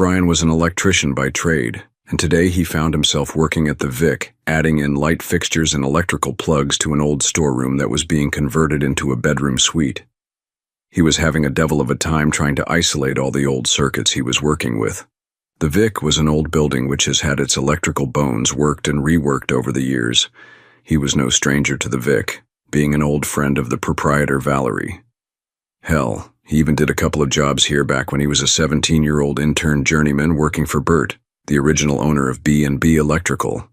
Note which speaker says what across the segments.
Speaker 1: Brian was an electrician by trade, and today he found himself working at the Vic, adding in light fixtures and electrical plugs to an old storeroom that was being converted into a bedroom suite. He was having a devil of a time trying to isolate all the old circuits he was working with. The Vic was an old building which has had its electrical bones worked and reworked over the years. He was no stranger to the Vic, being an old friend of the proprietor Valerie. Hell, he even did a couple of jobs here back when he was a 17-year-old intern journeyman working for Bert, the original owner of B&B Electrical.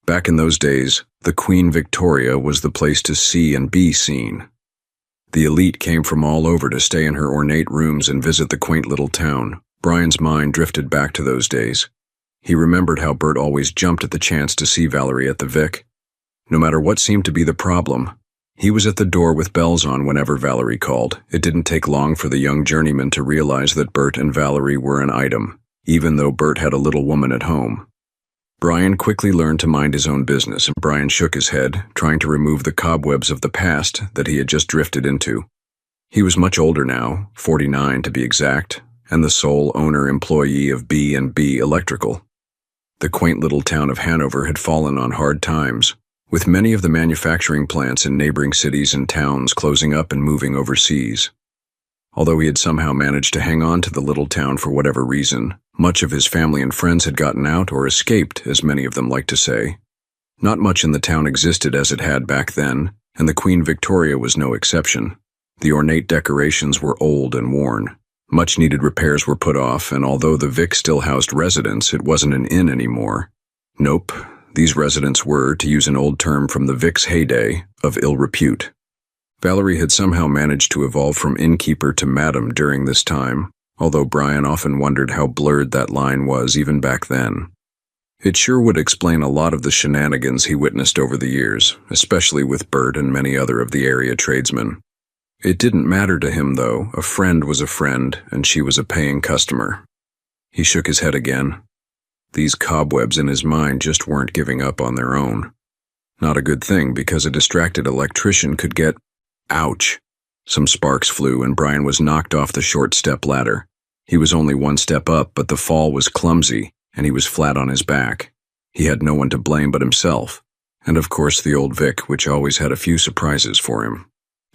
Speaker 1: Back in those days, the Queen Victoria was the place to see and be seen. The elite came from all over to stay in her ornate rooms and visit the quaint little town. Brian's mind drifted back to those days. He remembered how Bert always jumped at the chance to see Valerie at the Vic. No matter what seemed to be the problem, he was at the door with bells on whenever Valerie called. It didn't take long for the young journeyman to realize that Bert and Valerie were an item, even though Bert had a little woman at home. Brian quickly learned to mind his own business, and Brian shook his head, trying to remove the cobwebs of the past that he had just drifted into. He was much older now, 49 to be exact, and the sole owner-employee of B&B Electrical. The quaint little town of Hanover had fallen on hard times, with many of the manufacturing plants in neighboring cities and towns closing up and moving overseas. Although he had somehow managed to hang on to the little town for whatever reason, much of his family and friends had gotten out or escaped, as many of them like to say. Not much in the town existed as it had back then, and the Queen Victoria was no exception. The ornate decorations were old and worn. Much-needed repairs were put off, and although the Vic still housed residents, it wasn't an inn anymore. Nope, these residents were, to use an old term from the Vic's heyday, of ill repute. Valerie had somehow managed to evolve from innkeeper to madam during this time, although Brian often wondered how blurred that line was even back then. It sure would explain a lot of the shenanigans he witnessed over the years, especially with Bert and many other of the area tradesmen. It didn't matter to him, though. A friend was a friend, and she was a paying customer. He shook his head again. These cobwebs in his mind just weren't giving up on their own. Not a good thing, because a distracted electrician could get— Ouch! Some sparks flew, and Brian was knocked off the short step ladder. He was only one step up, but the fall was clumsy, and he was flat on his back. He had no one to blame but himself, and of course the old Vic, which always had a few surprises for him.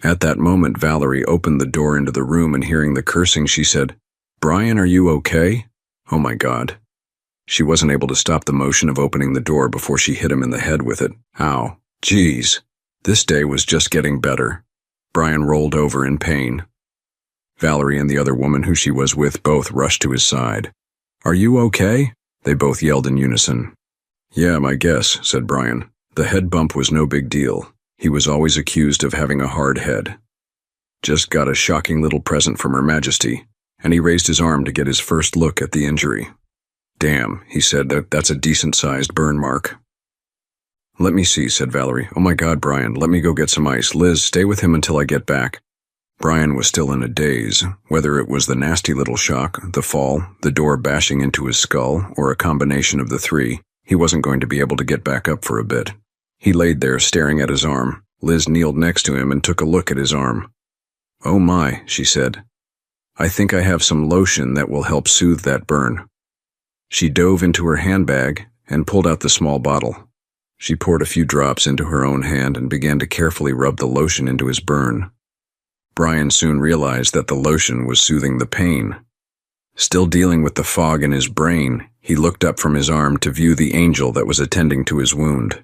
Speaker 1: At that moment, Valerie opened the door into the room, and hearing the cursing, she said, "Brian, are you okay?" Oh my God. She wasn't able to stop the motion of opening the door before she hit him in the head with it. Ow. Geez. This day was just getting better. Brian rolled over in pain. Valerie and the other woman who she was with both rushed to his side. "Are you okay?" They both yelled in unison. "Yeah, I guess," said Brian. The head bump was no big deal. He was always accused of having a hard head. Just got a shocking little present from Her Majesty, and he raised his arm to get his first look at the injury. "Damn," he said, that's a decent-sized burn mark." "Let me see," said Valerie. "Oh my God, Brian, let me go get some ice. Liz, stay with him until I get back." Brian was still in a daze. Whether it was the nasty little shock, the fall, the door bashing into his skull, or a combination of the three, he wasn't going to be able to get back up for a bit. He laid there, staring at his arm. Liz kneeled next to him and took a look at his arm. "Oh my," she said. "I think I have some lotion that will help soothe that burn." She dove into her handbag and pulled out the small bottle. She poured a few drops into her own hand and began to carefully rub the lotion into his burn. Brian soon realized that the lotion was soothing the pain. Still dealing with the fog in his brain, he looked up from his arm to view the angel that was attending to his wound.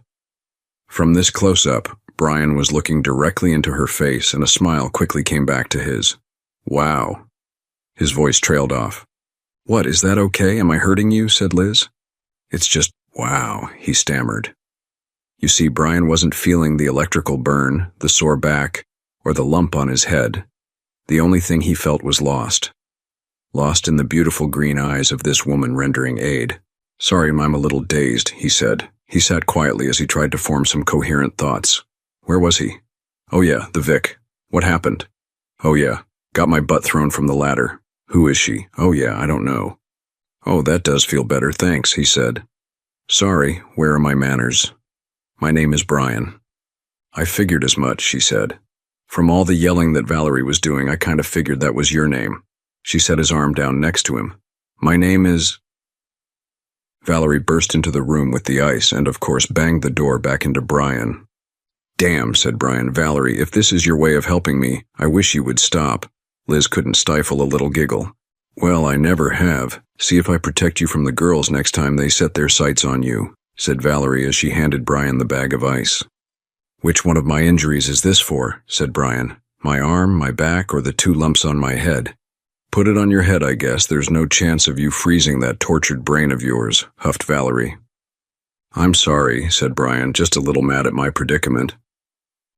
Speaker 1: From this close-up, Brian was looking directly into her face, and a smile quickly came back to his. "Wow." His voice trailed off. "What, is that okay? Am I hurting you?" said Liz. "It's just, wow," he stammered. You see, Brian wasn't feeling the electrical burn, the sore back, or the lump on his head. The only thing he felt was lost. Lost in the beautiful green eyes of this woman rendering aid. "Sorry, I'm a little dazed," he said. He sat quietly as he tried to form some coherent thoughts. Where was he? Oh yeah, the Vic. What happened? Oh yeah, got my butt thrown from the ladder. Who is she? Oh yeah, I don't know. Oh, that does feel better, thanks, he said. Sorry, where are my manners? My name is Brian. I figured as much, she said. From all the yelling that Valerie was doing, I kind of figured that was your name. She set his arm down next to him. My name is... Valerie burst into the room with the ice and, of course, banged the door back into Brian. Damn, said Brian. Valerie, if this is your way of helping me, I wish you would stop. Liz couldn't stifle a little giggle. Well, I never have. See if I protect you from the girls next time they set their sights on you, said Valerie as she handed Brian the bag of ice. Which one of my injuries is this for? Said Brian. My arm, my back, or the 2 lumps on my head? Put it on your head, I guess. There's no chance of you freezing that tortured brain of yours, huffed Valerie. I'm sorry, said Brian, just a little mad at my predicament.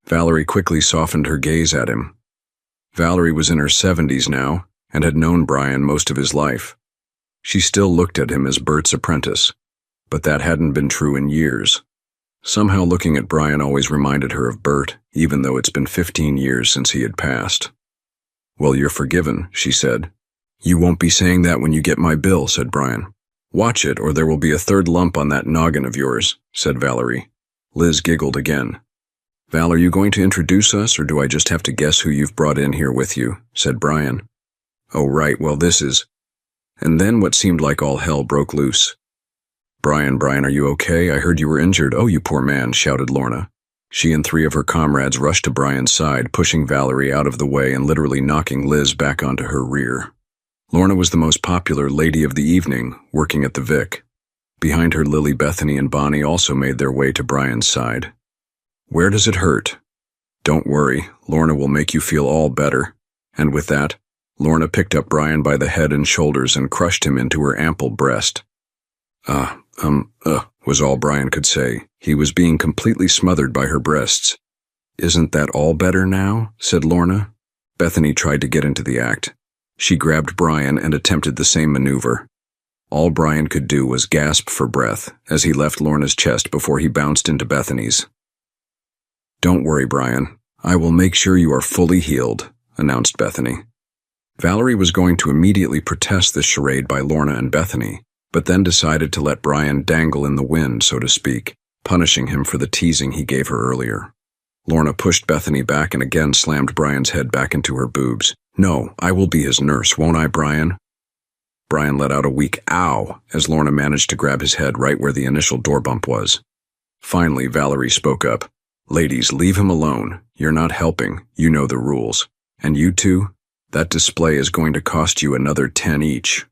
Speaker 1: Valerie quickly softened her gaze at him. Valerie was in her 70s now, and had known Brian most of his life. She still looked at him as Bert's apprentice, but that hadn't been true in years. Somehow looking at Brian always reminded her of Bert, even though it's been 15 years since he had passed. Well, you're forgiven, she said. You won't be saying that when you get my bill, said Brian. Watch it, or there will be a 3rd lump on that noggin of yours, said Valerie. Liz giggled again. Val, are you going to introduce us, or do I just have to guess who you've brought in here with you, said Brian. Oh, right, well, this is... And then what seemed like all hell broke loose. Brian, are you okay? I heard you were injured. Oh, you poor man, shouted Lorna. She and 3 of her comrades rushed to Brian's side, pushing Valerie out of the way and literally knocking Liz back onto her rear. Lorna was the most popular lady of the evening, working at the Vic. Behind her, Lily, Bethany, and Bonnie also made their way to Brian's side. Where does it hurt? Don't worry, Lorna will make you feel all better. And with that, Lorna picked up Brian by the head and shoulders and crushed him into her ample breast. Was all Brian could say. He was being completely smothered by her breasts. Isn't that all better now? Said Lorna. Bethany tried to get into the act. She grabbed Brian and attempted the same maneuver. All Brian could do was gasp for breath as he left Lorna's chest before he bounced into Bethany's. Don't worry, Brian. I will make sure you are fully healed, announced Bethany. Valerie was going to immediately protest this charade by Lorna and Bethany, but then decided to let Brian dangle in the wind, so to speak, punishing him for the teasing he gave her earlier. Lorna pushed Bethany back and again slammed Brian's head back into her boobs. No, I will be his nurse, won't I, Brian? Brian let out a weak ow as Lorna managed to grab his head right where the initial door bump was. Finally, Valerie spoke up. Ladies, leave him alone. You're not helping. You know the rules. And you two? That display is going to cost you another 10 each.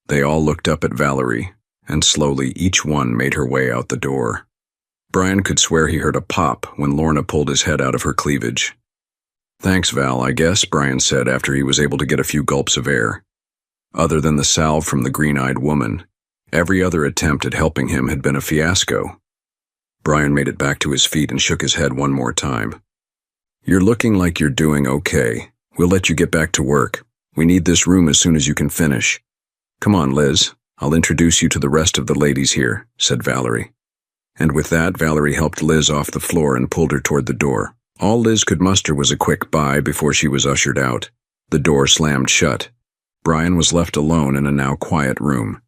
Speaker 1: They all looked up at Valerie, and slowly each one made her way out the door. Brian could swear he heard a pop when Lorna pulled his head out of her cleavage. Thanks, Val, I guess, Brian said after he was able to get a few gulps of air. Other than the salve from the green-eyed woman, every other attempt at helping him had been a fiasco. Brian made it back to his feet and shook his head one more time. You're looking like you're doing okay. We'll let you get back to work. We need this room as soon as you can finish. Come on, Liz. I'll introduce you to the rest of the ladies here, said Valerie. And with that, Valerie helped Liz off the floor and pulled her toward the door. All Liz could muster was a quick bye before she was ushered out. The door slammed shut. Brian was left alone in a now quiet room.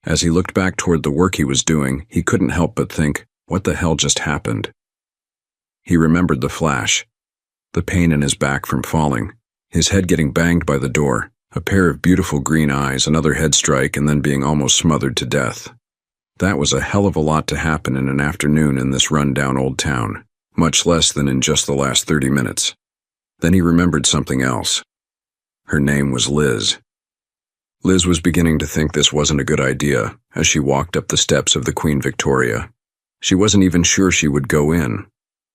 Speaker 1: As he looked back toward the work he was doing, he couldn't help but think, what the hell just happened? He remembered the flash, the pain in his back from falling, his head getting banged by the door, a pair of beautiful green eyes, another head strike, and then being almost smothered to death. That was a hell of a lot to happen in an afternoon in this run-down old town, much less than in just the last 30 minutes. Then he remembered something else. Her name was Liz. Liz was beginning to think this wasn't a good idea as she walked up the steps of the Queen Victoria. She wasn't even sure she would go in.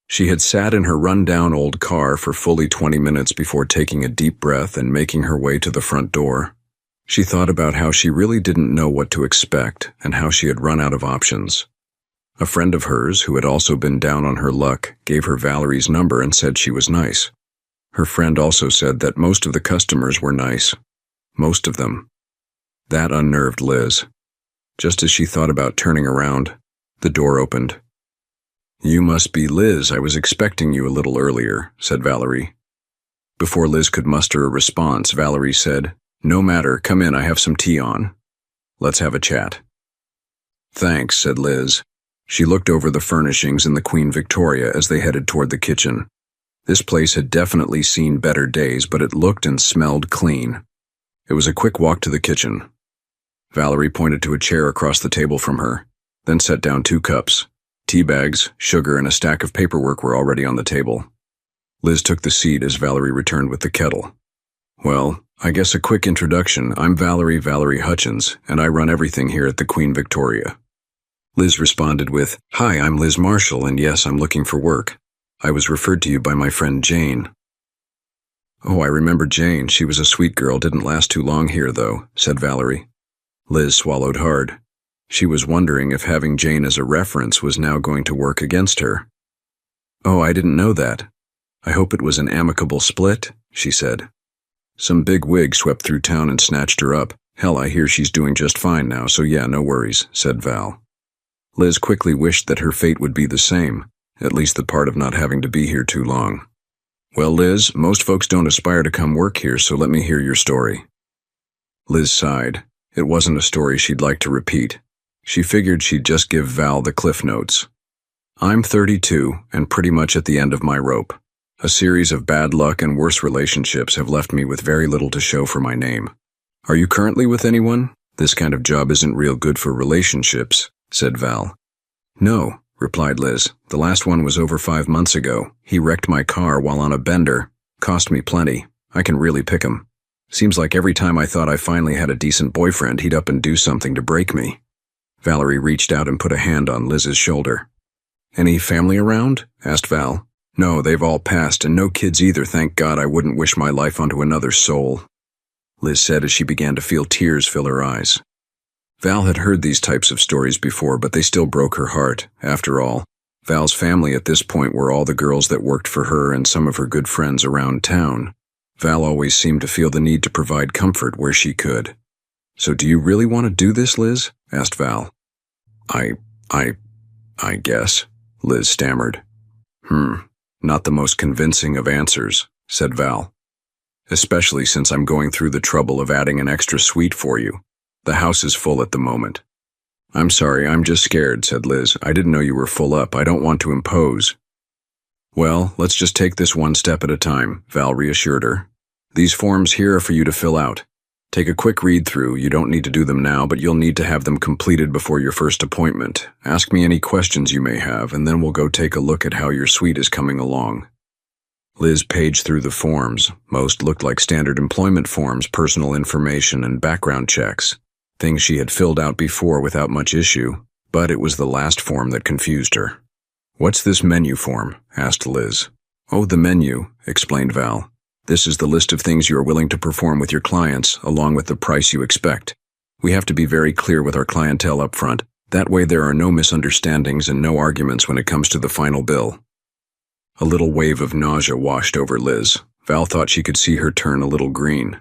Speaker 1: She had sat in her run-down old car for fully 20 minutes before taking a deep breath and making her way to the front door. She thought about how she really didn't know what to expect and how she had run out of options. A friend of hers, who had also been down on her luck, gave her Valerie's number and said she was nice. Her friend also said that most of the customers were nice. Most of them. That unnerved Liz. Just as she thought about turning around, the door opened. You must be Liz. I was expecting you a little earlier, said Valerie. Before Liz could muster a response, Valerie said, No matter, come in, I have some tea on. Let's have a chat. Thanks, said Liz. She looked over the furnishings in the Queen Victoria as they headed toward the kitchen. This place had definitely seen better days, but it looked and smelled clean. It was a quick walk to the kitchen. Valerie pointed to a chair across the table from her, then set down 2 cups. Tea bags, sugar, and a stack of paperwork were already on the table. Liz took the seat as Valerie returned with the kettle. Well, I guess a quick introduction. I'm Valerie Hutchins, and I run everything here at the Queen Victoria. Liz responded with, Hi, I'm Liz Marshall, and yes, I'm looking for work. I was referred to you by my friend Jane. Oh, I remember Jane. She was a sweet girl, didn't last too long here, though, said Valerie. Liz swallowed hard. She was wondering if having Jane as a reference was now going to work against her. Oh, I didn't know that. I hope it was an amicable split, she said. Some big wig swept through town and snatched her up. Hell, I hear she's doing just fine now, so yeah, no worries, said Val. Liz quickly wished that her fate would be the same, at least the part of not having to be here too long. Well, Liz, most folks don't aspire to come work here, so let me hear your story. Liz sighed. It wasn't a story she'd like to repeat. She figured she'd just give Val the cliff notes. I'm 32 and pretty much at the end of my rope. A series of bad luck and worse relationships have left me with very little to show for my name. Are you currently with anyone? This kind of job isn't real good for relationships, said Val. No, replied Liz. The last one was over 5 months ago. He wrecked my car while on a bender. Cost me plenty. I can really pick him. Seems like every time I thought I finally had a decent boyfriend, he'd up and do something to break me. Valerie reached out and put a hand on Liz's shoulder. Any family around? Asked Val. No, they've all passed, and no kids either. Thank God. I wouldn't wish my life onto another soul, Liz said as she began to feel tears fill her eyes. Val had heard these types of stories before, but they still broke her heart. After all, Val's family at this point were all the girls that worked for her and some of her good friends around town. Val always seemed to feel the need to provide comfort where she could. So do you really want to do this, Liz? Asked Val. I guess, Liz stammered. Not the most convincing of answers, said Val. Especially since I'm going through the trouble of adding an extra suite for you. The house is full at the moment. I'm sorry, I'm just scared, said Liz. I didn't know you were full up. I don't want to impose. Well, let's just take this one step at a time, Val reassured her. These forms here are for you to fill out. Take a quick read through. You don't need to do them now, but you'll need to have them completed before your first appointment. Ask me any questions you may have, and then we'll go take a look at how your suite is coming along. Liz paged through the forms. Most looked like standard employment forms, personal information, and background checks. Things she had filled out before without much issue, but it was the last form that confused her. What's this menu form? Asked Liz. Oh, the menu, explained Val. This is the list of things you are willing to perform with your clients, along with the price you expect. We have to be very clear with our clientele up front. That way there are no misunderstandings and no arguments when it comes to the final bill. A little wave of nausea washed over Liz. Val thought she could see her turn a little green.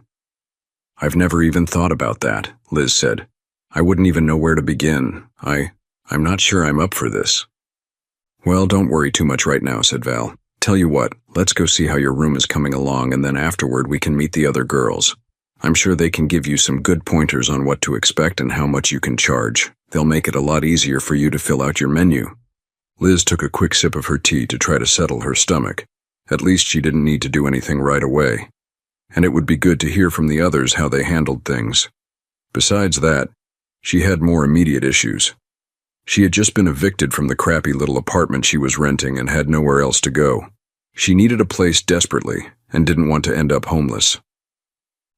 Speaker 1: I've never even thought about that, Liz said. I wouldn't even know where to begin. I'm not sure I'm up for this. Well, don't worry too much right now, said Val. Tell you what, let's go see how your room is coming along, and then afterward we can meet the other girls. I'm sure they can give you some good pointers on what to expect and how much you can charge. They'll make it a lot easier for you to fill out your menu. Liz took a quick sip of her tea to try to settle her stomach. At least she didn't need to do anything right away. And it would be good to hear from the others how they handled things. Besides that, she had more immediate issues. She had just been evicted from the crappy little apartment she was renting and had nowhere else to go. She needed a place desperately and didn't want to end up homeless.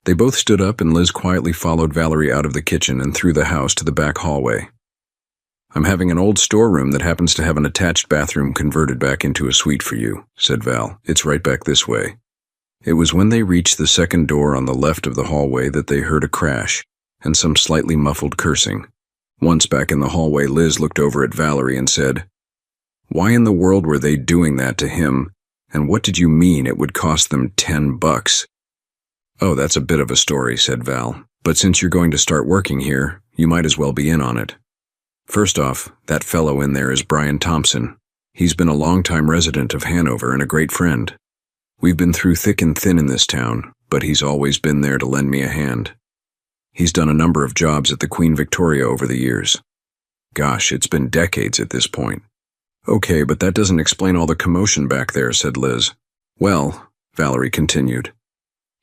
Speaker 1: They both stood up and Liz quietly followed Valerie out of the kitchen and through the house to the back hallway. I'm having an old storeroom that happens to have an attached bathroom converted back into a suite for you, said Val. It's right back this way. It was when they reached the second door on the left of the hallway that they heard a crash and some slightly muffled cursing. Once back in the hallway, Liz looked over at Valerie and said, Why in the world were they doing that to him, and what did you mean it would cost them $10? Oh, that's a bit of a story, said Val, but since you're going to start working here, you might as well be in on it. First off, that fellow in there is Brian Thompson. He's been a long-time resident of Hanover and a great friend. We've been through thick and thin in this town, but he's always been there to lend me a hand. He's done a number of jobs at the Queen Victoria over the years. Gosh, it's been decades at this point. Okay, but that doesn't explain all the commotion back there, said Liz. Well, Valerie continued,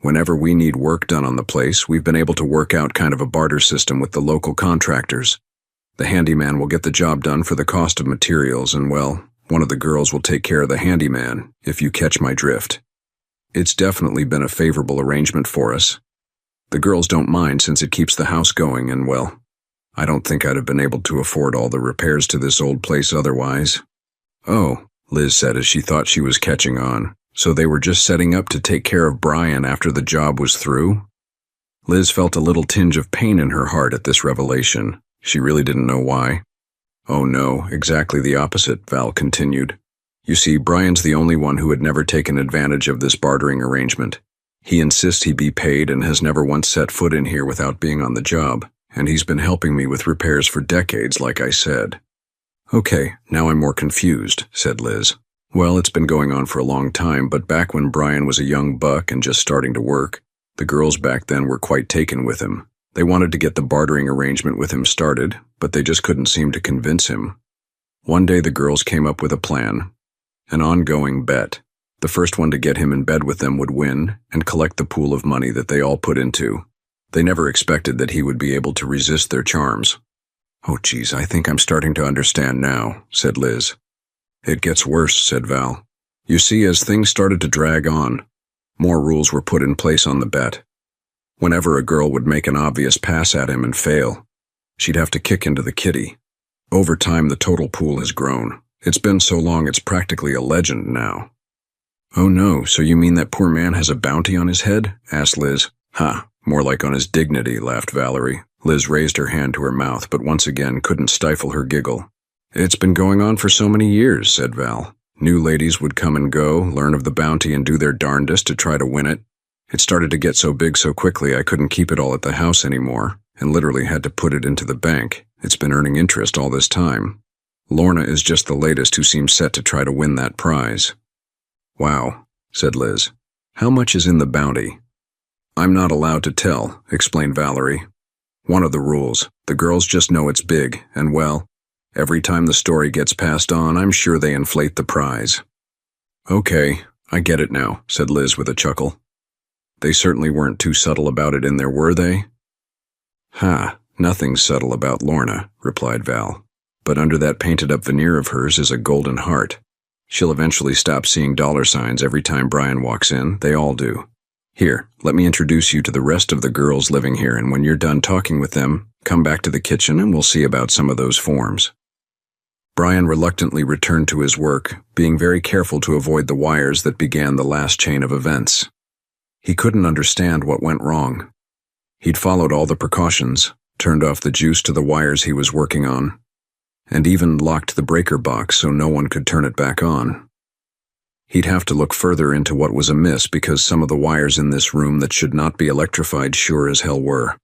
Speaker 1: Whenever we need work done on the place, we've been able to work out kind of a barter system with the local contractors. The handyman will get the job done for the cost of materials and, well, one of the girls will take care of the handyman, if you catch my drift. It's definitely been a favorable arrangement for us. The girls don't mind since it keeps the house going and, well, I don't think I'd have been able to afford all the repairs to this old place otherwise. Oh, Liz said as she thought she was catching on. So they were just setting up to take care of Brian after the job was through? Liz felt a little tinge of pain in her heart at this revelation. She really didn't know why. Oh no, exactly the opposite, Val continued. You see, Brian's the only one who had never taken advantage of this bartering arrangement. He insists he be paid and has never once set foot in here without being on the job, and he's been helping me with repairs for decades, like I said. Okay, now I'm more confused, said Liz. Well, it's been going on for a long time, but back when Brian was a young buck and just starting to work, the girls back then were quite taken with him. They wanted to get the bartering arrangement with him started, but they just couldn't seem to convince him. One day the girls came up with a plan. An ongoing bet. The first one to get him in bed with them would win and collect the pool of money that they all put into. They never expected that he would be able to resist their charms. Oh geez, I think I'm starting to understand now, said Liz. It gets worse, said Val. You see, as things started to drag on, more rules were put in place on the bet. Whenever a girl would make an obvious pass at him and fail, she'd have to kick into the kitty. Over time, the total pool has grown. It's been so long it's practically a legend now. Oh no, so you mean that poor man has a bounty on his head? Asked Liz. Ha, more like on his dignity, laughed Valerie. Liz raised her hand to her mouth, but once again couldn't stifle her giggle. It's been going on for so many years, said Val. New ladies would come and go, learn of the bounty and do their darndest to try to win it. It started to get so big so quickly I couldn't keep it all at the house anymore, and literally had to put it into the bank. It's been earning interest all this time. Lorna is just the latest who seems set to try to win that prize. Wow, said Liz. How much is in the bounty? I'm not allowed to tell, explained Valerie. One of the rules. The girls just know it's big, and well, every time the story gets passed on, I'm sure they inflate the prize. Okay, I get it now, said Liz with a chuckle. They certainly weren't too subtle about it in there, were they? Ha, nothing's subtle about Lorna, replied Val. But under that painted-up veneer of hers is a golden heart. She'll eventually stop seeing dollar signs every time Brian walks in. They all do. Here, let me introduce you to the rest of the girls living here, and when you're done talking with them, come back to the kitchen and we'll see about some of those forms. Brian reluctantly returned to his work, being very careful to avoid the wires that began the last chain of events. He couldn't understand what went wrong. He'd followed all the precautions, turned off the juice to the wires he was working on, and even locked the breaker box so no one could turn it back on. He'd have to look further into what was amiss because some of the wires in this room that should not be electrified sure as hell were.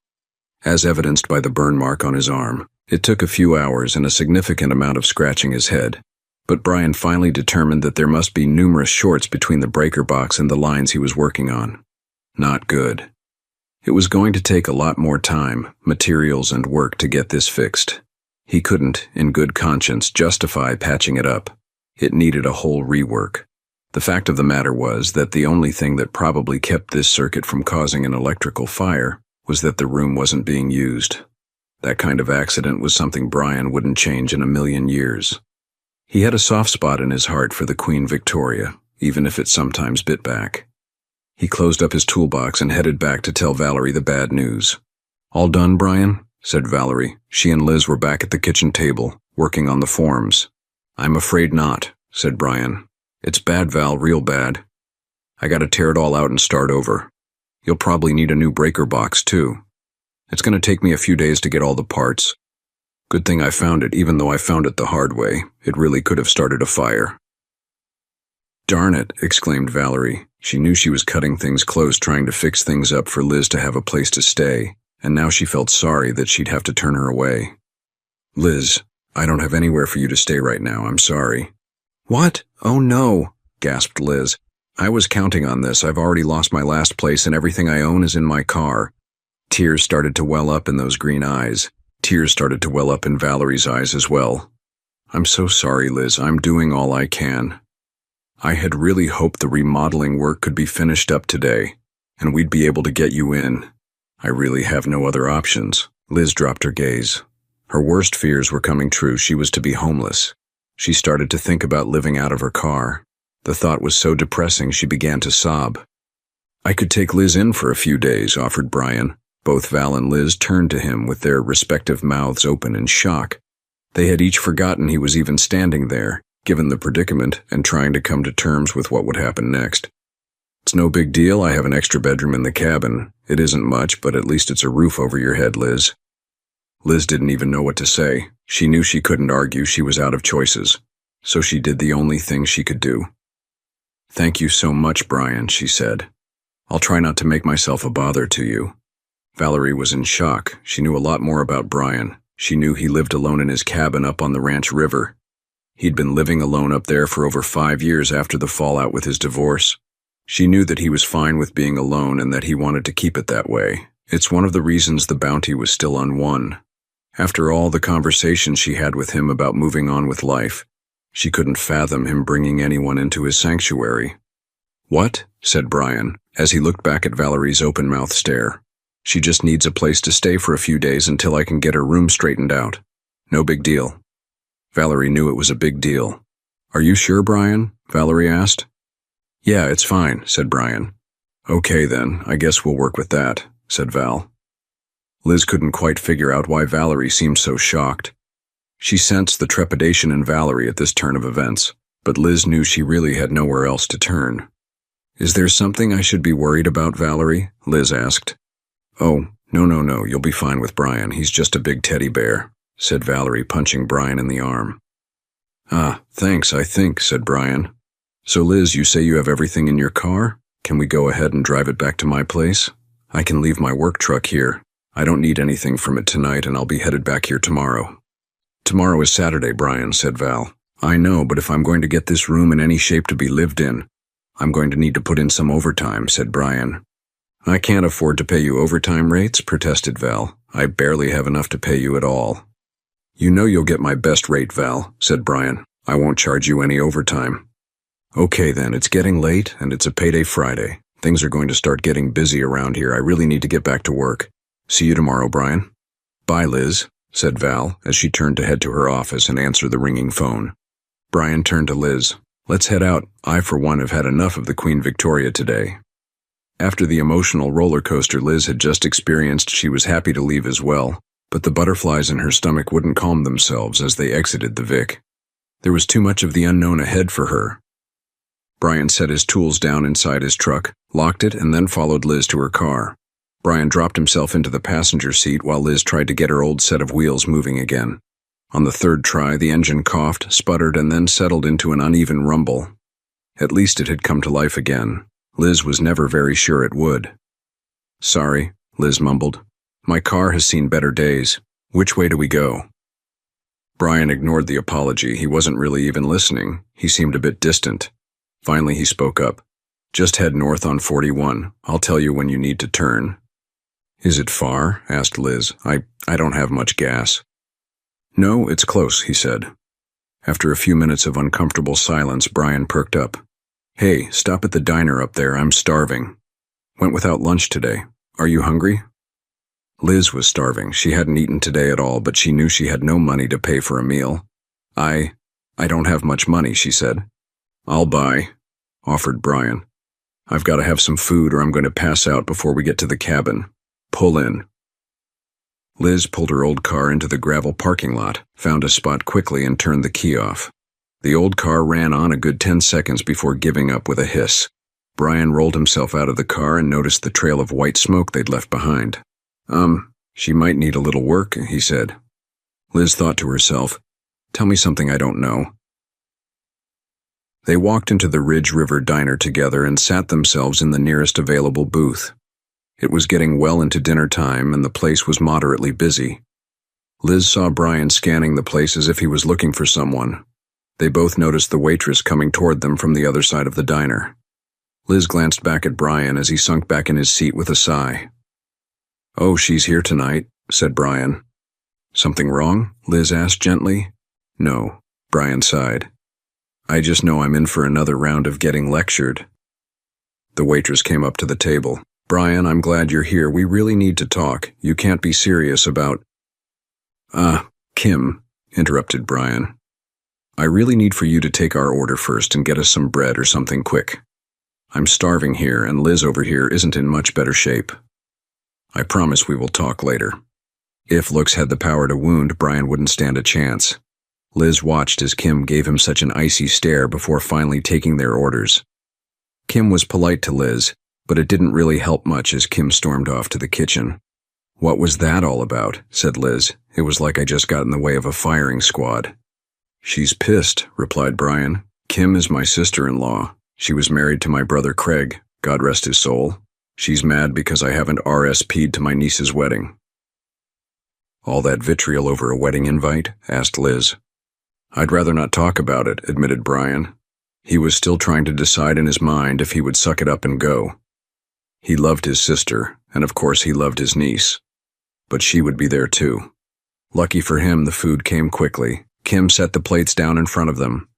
Speaker 1: As evidenced by the burn mark on his arm, it took a few hours and a significant amount of scratching his head, but Brian finally determined that there must be numerous shorts between the breaker box and the lines he was working on. Not good. It was going to take a lot more time, materials, and work to get this fixed. He couldn't, in good conscience, justify patching it up. It needed a whole rework. The fact of the matter was that the only thing that probably kept this circuit from causing an electrical fire was that the room wasn't being used. That kind of accident was something Brian wouldn't change in a million years. He had a soft spot in his heart for the Queen Victoria, even if it sometimes bit back. He closed up his toolbox and headed back to tell Valerie the bad news. All done, Brian? Said Valerie. She and Liz were back at the kitchen table, working on the forms. I'm afraid not, said Brian. It's bad, Val, real bad. I gotta tear it all out and start over. You'll probably need a new breaker box, too. It's gonna take me a few days to get all the parts. Good thing I found it, even though I found it the hard way. It really could have started a fire. Darn it, exclaimed Valerie. She knew she was cutting things close trying to fix things up for Liz to have a place to stay, and now she felt sorry that she'd have to turn her away. Liz, I don't have anywhere for you to stay right now, I'm sorry. What? Oh no, gasped Liz. I was counting on this. I've already lost my last place and everything I own is in my car. Tears started to well up in those green eyes. Tears started to well up in Valerie's eyes as well. I'm so sorry, Liz. I'm doing all I can. I had really hoped the remodeling work could be finished up today. and we'd be able to get you in. I really have no other options." Liz dropped her gaze. Her worst fears were coming true. She was to be homeless. She started to think about living out of her car. The thought was so depressing she began to sob. "I could take Liz in for a few days," offered Brian. Both Val and Liz turned to him with their respective mouths open in shock. They had each forgotten he was even standing there, given the predicament, and trying to come to terms with what would happen next. "It's no big deal. I have an extra bedroom in the cabin. It isn't much, but at least it's a roof over your head, Liz." Liz didn't even know what to say. She knew she couldn't argue. She was out of choices. So she did the only thing she could do. "Thank you so much, Brian," she said. "I'll try not to make myself a bother to you." Valerie was in shock. She knew a lot more about Brian. She knew he lived alone in his cabin up on the Ranch River. He'd been living alone up there for over 5 years after the fallout with his divorce. She knew that he was fine with being alone and that he wanted to keep it that way. It's one of the reasons the bounty was still unwon. After all the conversations she had with him about moving on with life, she couldn't fathom him bringing anyone into his sanctuary. "What?" said Brian, as he looked back at Valerie's open-mouthed stare. "She just needs a place to stay for a few days until I can get her room straightened out. No big deal." Valerie knew it was a big deal. "Are you sure, Brian?" Valerie asked. "Yeah, it's fine," said Brian. "Okay then, I guess we'll work with that," said Val. Liz couldn't quite figure out why Valerie seemed so shocked. She sensed the trepidation in Valerie at this turn of events, but Liz knew she really had nowhere else to turn. "Is there something I should be worried about, Valerie?" Liz asked. "Oh, no, you'll be fine with Brian. He's just a big teddy bear," said Valerie, punching Brian in the arm. "Ah, thanks, I think," said Brian. "So Liz, you say you have everything in your car? Can we go ahead and drive it back to my place? I can leave my work truck here. I don't need anything from it tonight, and I'll be headed back here tomorrow." "Tomorrow is Saturday, Brian," said Val. "I know, but if I'm going to get this room in any shape to be lived in, I'm going to need to put in some overtime," said Brian. "I can't afford to pay you overtime rates," protested Val. "I barely have enough to pay you at all." "You know you'll get my best rate, Val," said Brian. "I won't charge you any overtime." "Okay then, it's getting late, and it's a payday Friday. Things are going to start getting busy around here. I really need to get back to work. See you tomorrow, Brian." "Bye, Liz," said Val, as she turned to head to her office and answer the ringing phone. Brian turned to Liz. "Let's head out. I, for one, have had enough of the Queen Victoria today." After the emotional roller coaster Liz had just experienced, she was happy to leave as well, but the butterflies in her stomach wouldn't calm themselves as they exited the Vic. There was too much of the unknown ahead for her. Brian set his tools down inside his truck, locked it, and then followed Liz to her car. Brian dropped himself into the passenger seat while Liz tried to get her old set of wheels moving again. On the third try, the engine coughed, sputtered, and then settled into an uneven rumble. At least it had come to life again. Liz was never very sure it would. "Sorry," Liz mumbled. "My car has seen better days. Which way do we go?" Brian ignored the apology. He wasn't really even listening. He seemed a bit distant. Finally, he spoke up. "Just head north on 41. I'll tell you when you need to turn." "Is it far?" asked Liz. I don't have much gas." "No, it's close," he said. After a few minutes of uncomfortable silence, Brian perked up. "Hey, stop at the diner up there. I'm starving. Went without lunch today. Are you hungry?" Liz was starving. She hadn't eaten today at all, but she knew she had no money to pay for a meal. I don't have much money," she said. "I'll buy," offered Brian. "I've got to have some food or I'm going to pass out before we get to the cabin. Pull in." Liz pulled her old car into the gravel parking lot, found a spot quickly, and turned the key off. The old car ran on a good 10 seconds before giving up with a hiss. Brian rolled himself out of the car and noticed the trail of white smoke they'd left behind. She might need a little work," he said. Liz thought to herself, "Tell me something I don't know." They walked into the Ridge River Diner together and sat themselves in the nearest available booth. It was getting well into dinner time, and the place was moderately busy. Liz saw Brian scanning the place as if he was looking for someone. They both noticed the waitress coming toward them from the other side of the diner. Liz glanced back at Brian as he sunk back in his seat with a sigh. "Oh, she's here tonight," said Brian. "Something wrong?" Liz asked gently. "No," Brian sighed. "I just know I'm in for another round of getting lectured." The waitress came up to the table. Brian, I'm glad you're here. We really need to talk. You can't be serious about— Kim, interrupted Brian. I really need for you to take our order first and get us some bread or something quick. I'm starving here, and Liz over here isn't in much better shape. I promise we will talk later. If looks had the power to wound, Brian wouldn't stand a chance. Liz watched as Kim gave him such an icy stare before finally taking their orders. Kim was polite to Liz, but it didn't really help much as Kim stormed off to the kitchen. What was that all about? Said Liz. It was like I just got in the way of a firing squad. She's pissed, replied Brian. Kim is my sister-in-law. She was married to my brother Craig, God rest his soul. She's mad because I haven't RSP'd to my niece's wedding. All that vitriol over a wedding invite? Asked Liz. I'd rather not talk about it, admitted Brian. He was still trying to decide in his mind if he would suck it up and go. He loved his sister, and of course he loved his niece. But she would be there too. Lucky for him, the food came quickly. Kim set the plates down in front of them.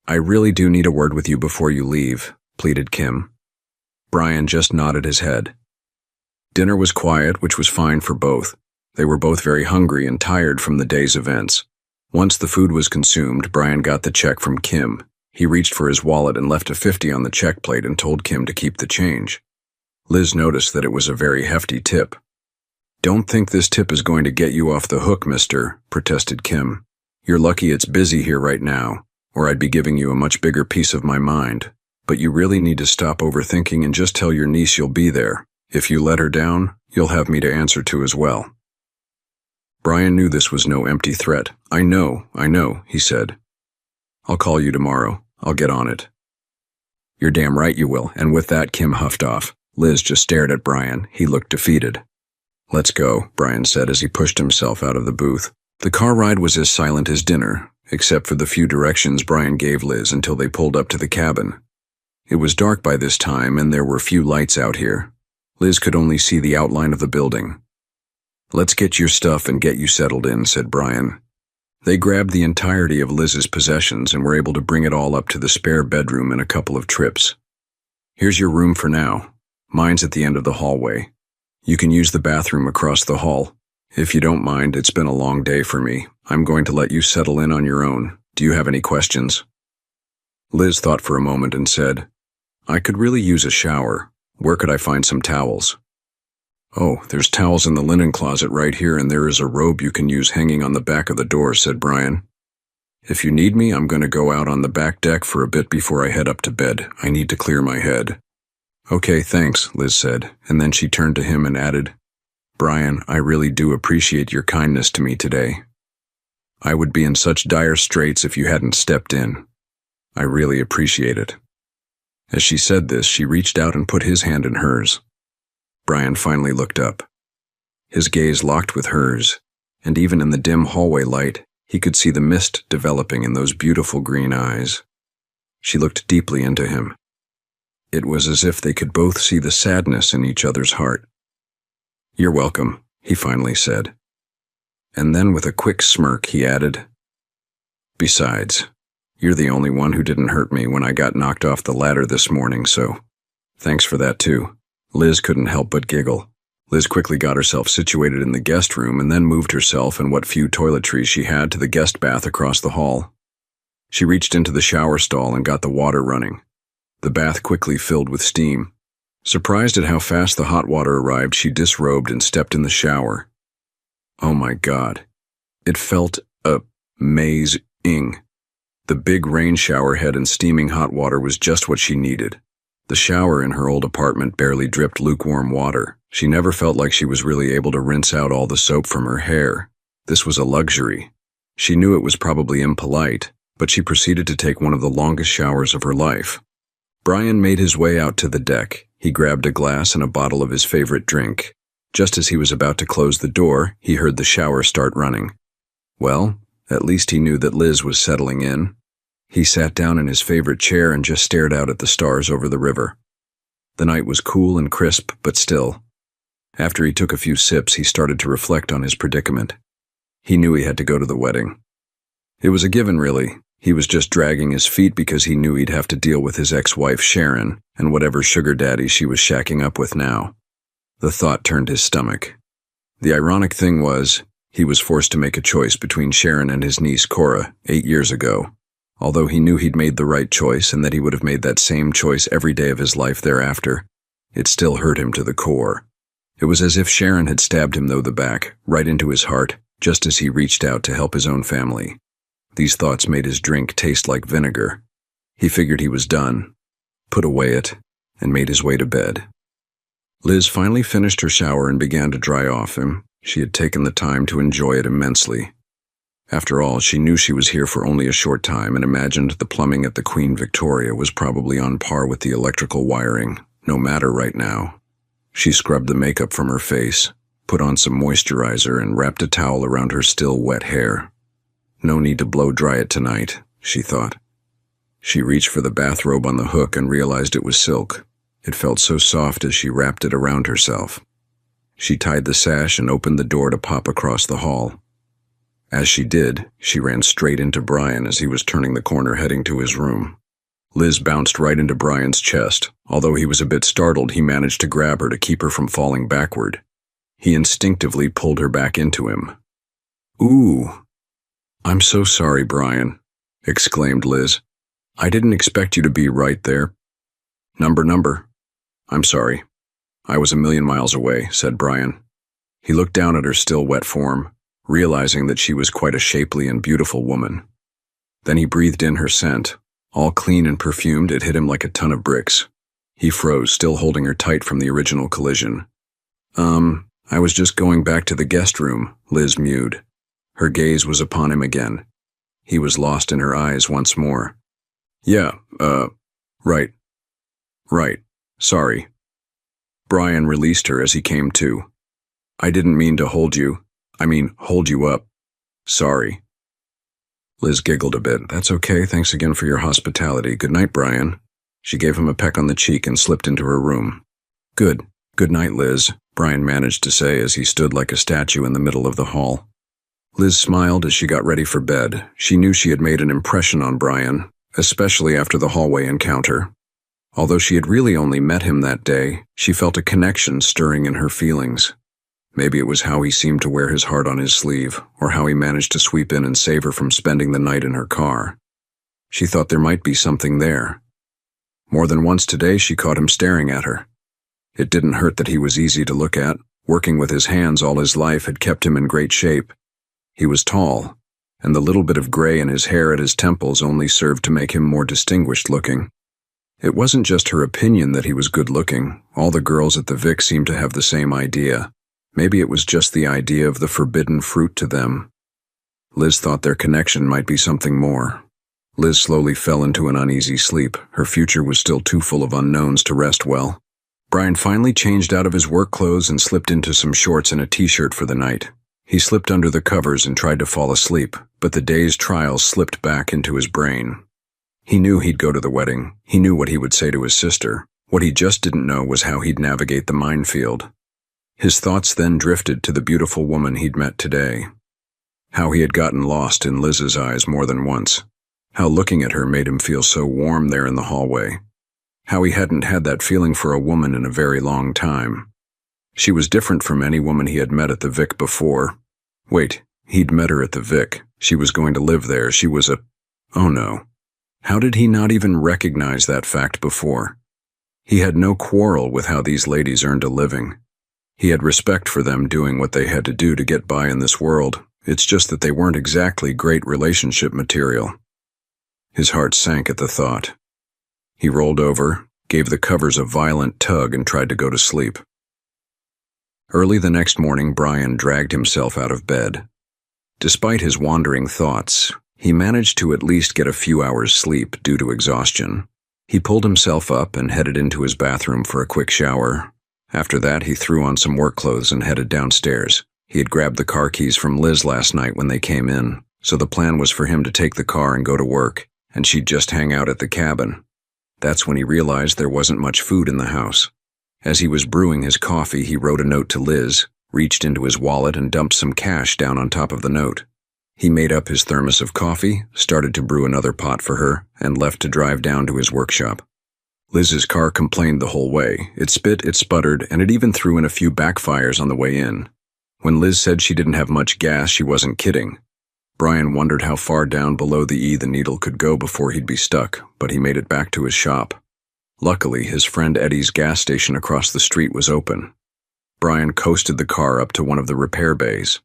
Speaker 1: I really do need a word with you before you leave, pleaded Kim. Brian just nodded his head. Dinner was quiet, which was fine for both. They were both very hungry and tired from the day's events. Once the food was consumed, Brian got the check from Kim. He reached for his wallet and left a 50 on the check plate and told Kim to keep the change. Liz noticed that it was a very hefty tip. Don't think this tip is going to get you off the hook, mister, protested Kim. You're lucky it's busy here right now, or I'd be giving you a much bigger piece of my mind. But you really need to stop overthinking and just tell your niece you'll be there. If you let her down, you'll have me to answer to as well. Brian knew this was no empty threat. I know, he said. I'll call you tomorrow. I'll get on it. You're damn right you will, and with that Kim huffed off. Liz just stared at Brian. He looked defeated. Let's go, Brian said as he pushed himself out of the booth. The car ride was as silent as dinner, except for the few directions Brian gave Liz until they pulled up to the cabin. It was dark by this time, and there were few lights out here. Liz could only see the outline of the building. Let's get your stuff and get you settled in, said Brian. They grabbed the entirety of Liz's possessions and were able to bring it all up to the spare bedroom in a couple of trips. Here's your room for now. Mine's at the end of the hallway. You can use the bathroom across the hall. If you don't mind, it's been a long day for me. I'm going to let you settle in on your own. Do you have any questions? Liz thought for a moment and said, I could really use a shower. Where could I find some towels? Oh, there's towels in the linen closet right here, and there is a robe you can use hanging on the back of the door, said Brian. If you need me, I'm going to go out on the back deck for a bit before I head up to bed. I need to clear my head. Okay, thanks, Liz said, and then she turned to him and added, Brian, I really do appreciate your kindness to me today. I would be in such dire straits if you hadn't stepped in. I really appreciate it. As she said this, she reached out and put his hand in hers. Brian finally looked up. His gaze locked with hers, and even in the dim hallway light, he could see the mist developing in those beautiful green eyes. She looked deeply into him. It was as if they could both see the sadness in each other's heart. You're welcome, he finally said. And then with a quick smirk, he added, Besides, you're the only one who didn't hurt me when I got knocked off the ladder this morning, so thanks for that too. Liz couldn't help but giggle. Liz quickly got herself situated in the guest room and then moved herself and what few toiletries she had to the guest bath across the hall. She reached into the shower stall and got the water running. The bath quickly filled with steam. Surprised at how fast the hot water arrived, she disrobed and stepped in the shower. Oh my God. It felt amazing. The big rain shower head and steaming hot water was just what she needed. The shower in her old apartment barely dripped lukewarm water. She never felt like she was really able to rinse out all the soap from her hair. This was a luxury. She knew it was probably impolite, but she proceeded to take one of the longest showers of her life. Brian made his way out to the deck. He grabbed a glass and a bottle of his favorite drink. Just as he was about to close the door, he heard the shower start running. Well, at least he knew that Liz was settling in. He sat down in his favorite chair and just stared out at the stars over the river. The night was cool and crisp, but still. After he took a few sips, he started to reflect on his predicament. He knew he had to go to the wedding. It was a given, really. He was just dragging his feet because he knew he'd have to deal with his ex-wife Sharon and whatever sugar daddy she was shacking up with now. The thought turned his stomach. The ironic thing was, he was forced to make a choice between Sharon and his niece Cora 8 years ago. Although he knew he'd made the right choice and that he would have made that same choice every day of his life thereafter, it still hurt him to the core. It was as if Sharon had stabbed him through the back, right into his heart, just as he reached out to help his own family. These thoughts made his drink taste like vinegar. He figured he was done, put away it, and made his way to bed. Liz finally finished her shower and began to dry off him. She had taken the time to enjoy it immensely. After all, she knew she was here for only a short time and imagined the plumbing at the Queen Victoria was probably on par with the electrical wiring, no matter right now. She scrubbed the makeup from her face, put on some moisturizer, and wrapped a towel around her still wet hair. No need to blow dry it tonight, she thought. She reached for the bathrobe on the hook and realized it was silk. It felt so soft as she wrapped it around herself. She tied the sash and opened the door to pop across the hall. As she did, she ran straight into Brian as he was turning the corner heading to his room. Liz bounced right into Brian's chest. Although he was a bit startled, he managed to grab her to keep her from falling backward. He instinctively pulled her back into him. "Ooh. I'm so sorry, Brian," exclaimed Liz. "I didn't expect you to be right there." Number. "I'm sorry. I was a million miles away," said Brian. He looked down at her still wet form, realizing that she was quite a shapely and beautiful woman. Then he breathed in her scent. All clean and perfumed, it hit him like a ton of bricks. He froze, still holding her tight from the original collision. I was just going back to the guest room," Liz mewed. Her gaze was upon him again. He was lost in her eyes once more. "Yeah, right, sorry." Brian released her as he came to. "I didn't mean to hold you up. Sorry." Liz giggled a bit. "That's okay, thanks again for your hospitality. Good night, Brian." She gave him a peck on the cheek and slipped into her room. Good night, Liz," Brian managed to say as he stood like a statue in the middle of the hall. Liz smiled as she got ready for bed. She knew she had made an impression on Brian, especially after the hallway encounter. Although she had really only met him that day, she felt a connection stirring in her feelings. Maybe it was how he seemed to wear his heart on his sleeve, or how he managed to sweep in and save her from spending the night in her car. She thought there might be something there. More than once today she caught him staring at her. It didn't hurt that he was easy to look at. Working with his hands all his life had kept him in great shape. He was tall, and the little bit of gray in his hair at his temples only served to make him more distinguished looking. It wasn't just her opinion that he was good looking. All the girls at the Vic seemed to have the same idea. Maybe it was just the idea of the forbidden fruit to them. Liz thought their connection might be something more. Liz slowly fell into an uneasy sleep. Her future was still too full of unknowns to rest well. Brian finally changed out of his work clothes and slipped into some shorts and a t-shirt for the night. He slipped under the covers and tried to fall asleep, but the day's trials slipped back into his brain. He knew he'd go to the wedding. He knew what he would say to his sister. What he just didn't know was how he'd navigate the minefield. His thoughts then drifted to the beautiful woman he'd met today. How he had gotten lost in Liz's eyes more than once. How looking at her made him feel so warm there in the hallway. How he hadn't had that feeling for a woman in a very long time. She was different from any woman he had met at the Vic before. Wait, he'd met her at the Vic. She was going to live there. She was a... Oh no. How did he not even recognize that fact before? He had no quarrel with how these ladies earned a living. He had respect for them doing what they had to do to get by in this world. It's just that they weren't exactly great relationship material. His heart sank at the thought. He rolled over, gave the covers a violent tug, and tried to go to sleep. Early the next morning, Brian dragged himself out of bed. Despite his wandering thoughts, he managed to at least get a few hours' sleep due to exhaustion. He pulled himself up and headed into his bathroom for a quick shower. After that, he threw on some work clothes and headed downstairs. He had grabbed the car keys from Liz last night when they came in, so the plan was for him to take the car and go to work, and she'd just hang out at the cabin. That's when he realized there wasn't much food in the house. As he was brewing his coffee, he wrote a note to Liz, reached into his wallet and dumped some cash down on top of the note. He made up his thermos of coffee, started to brew another pot for her, and left to drive down to his workshop. Liz's car complained the whole way. It spit, it sputtered, and it even threw in a few backfires on the way in. When Liz said she didn't have much gas, she wasn't kidding. Brian wondered how far down below the E the needle could go before he'd be stuck, but he made it back to his shop. Luckily, his friend Eddie's gas station across the street was open. Brian coasted the car up to one of the repair bays.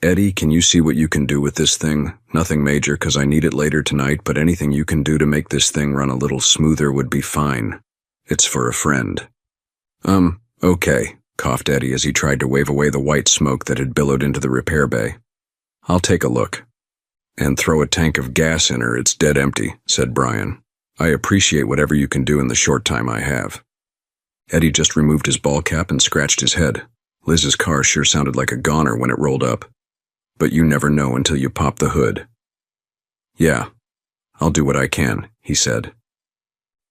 Speaker 1: "Eddie, can you see what you can do with this thing? Nothing major, 'cause I need it later tonight, but anything you can do to make this thing run a little smoother would be fine. It's for a friend." Okay, coughed Eddie as he tried to wave away the white smoke that had billowed into the repair bay. "I'll take a look." "And throw a tank of gas in her, it's dead empty," said Brian. "I appreciate whatever you can do in the short time I have." Eddie just removed his ball cap and scratched his head. Liz's car sure sounded like a goner when it rolled up. But you never know until you pop the hood. "Yeah, I'll do what I can," he said.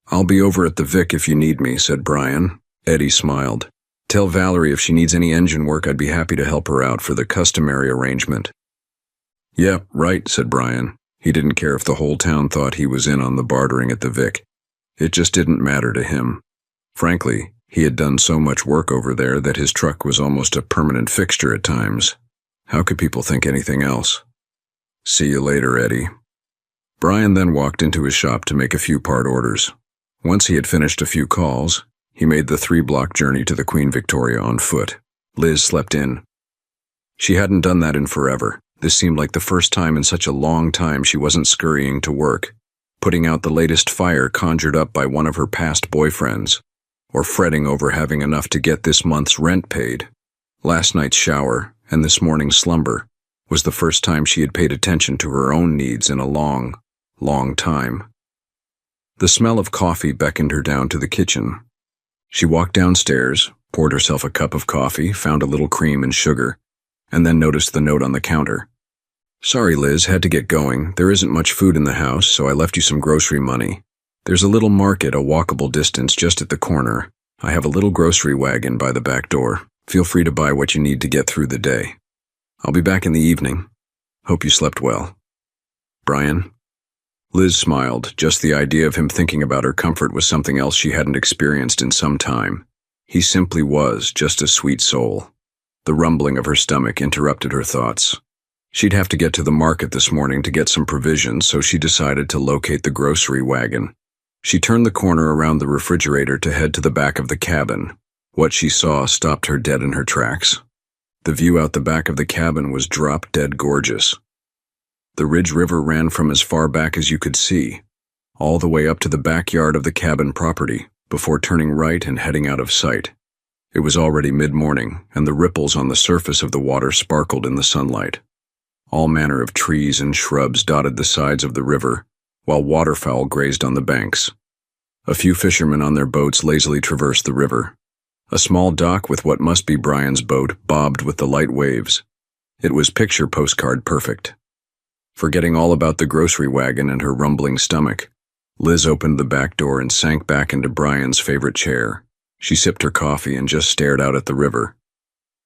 Speaker 1: "I'll be over at the Vic if you need me," said Brian. Eddie smiled. "Tell Valerie if she needs any engine work, I'd be happy to help her out for the customary arrangement." "Yeah, right," said Brian. He didn't care if the whole town thought he was in on the bartering at the Vic. It just didn't matter to him. Frankly, he had done so much work over there that his truck was almost a permanent fixture at times. How could people think anything else? "See you later, Eddie." Brian then walked into his shop to make a few part orders. Once he had finished a few calls, he made the 3-block journey to the Queen Victoria on foot. Liz slept in. She hadn't done that in forever. This seemed like the first time in such a long time she wasn't scurrying to work, putting out the latest fire conjured up by one of her past boyfriends, or fretting over having enough to get this month's rent paid. Last night's shower, and this morning's slumber, was the first time she had paid attention to her own needs in a long, long time. The smell of coffee beckoned her down to the kitchen. She walked downstairs, poured herself a cup of coffee, found a little cream and sugar, and then noticed the note on the counter. "Sorry, Liz, had to get going. There isn't much food in the house, so I left you some grocery money. There's a little market a walkable distance just at the corner. I have a little grocery wagon by the back door. Feel free to buy what you need to get through the day. I'll be back in the evening. Hope you slept well. Brian?" Liz smiled. Just the idea of him thinking about her comfort was something else she hadn't experienced in some time. He simply was just a sweet soul. The rumbling of her stomach interrupted her thoughts. She'd have to get to the market this morning to get some provisions, so she decided to locate the grocery wagon. She turned the corner around the refrigerator to head to the back of the cabin. What she saw stopped her dead in her tracks. The view out the back of the cabin was drop-dead gorgeous. The Ridge River ran from as far back as you could see, all the way up to the backyard of the cabin property, before turning right and heading out of sight. It was already mid-morning, and the ripples on the surface of the water sparkled in the sunlight. All manner of trees and shrubs dotted the sides of the river, while waterfowl grazed on the banks. A few fishermen on their boats lazily traversed the river. A small dock with what must be Brian's boat bobbed with the light waves. It was picture postcard perfect. Forgetting all about the grocery wagon and her rumbling stomach, Liz opened the back door and sank back into Brian's favorite chair. She sipped her coffee and just stared out at the river.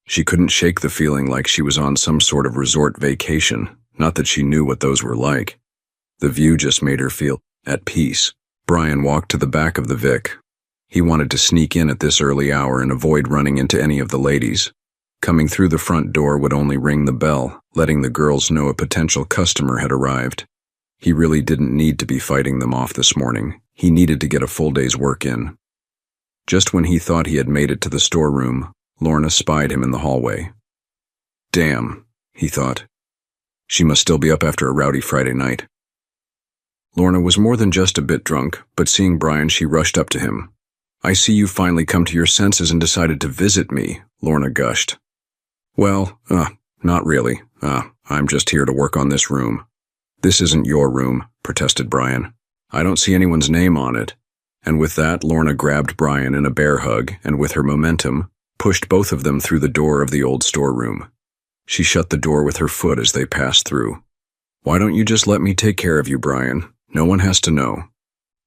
Speaker 1: She couldn't shake the feeling like she was on some sort of resort vacation, not that she knew what those were like. The view just made her feel at peace. Brian walked to the back of the Vic. He wanted to sneak in at this early hour and avoid running into any of the ladies. Coming through the front door would only ring the bell, letting the girls know a potential customer had arrived. He really didn't need to be fighting them off this morning. He needed to get a full day's work in. Just when he thought he had made it to the storeroom, Lorna spied him in the hallway. "Damn," he thought. "She must still be up after a rowdy Friday night." Lorna was more than just a bit drunk, but seeing Brian, she rushed up to him. "I see you finally come to your senses and decided to visit me," Lorna gushed. "Well, not really. I'm just here to work on this room." "This isn't your room," protested Brian. "I don't see anyone's name on it." And with that, Lorna grabbed Brian in a bear hug and, with her momentum, pushed both of them through the door of the old storeroom. She shut the door with her foot as they passed through. "Why don't you just let me take care of you, Brian? No one has to know."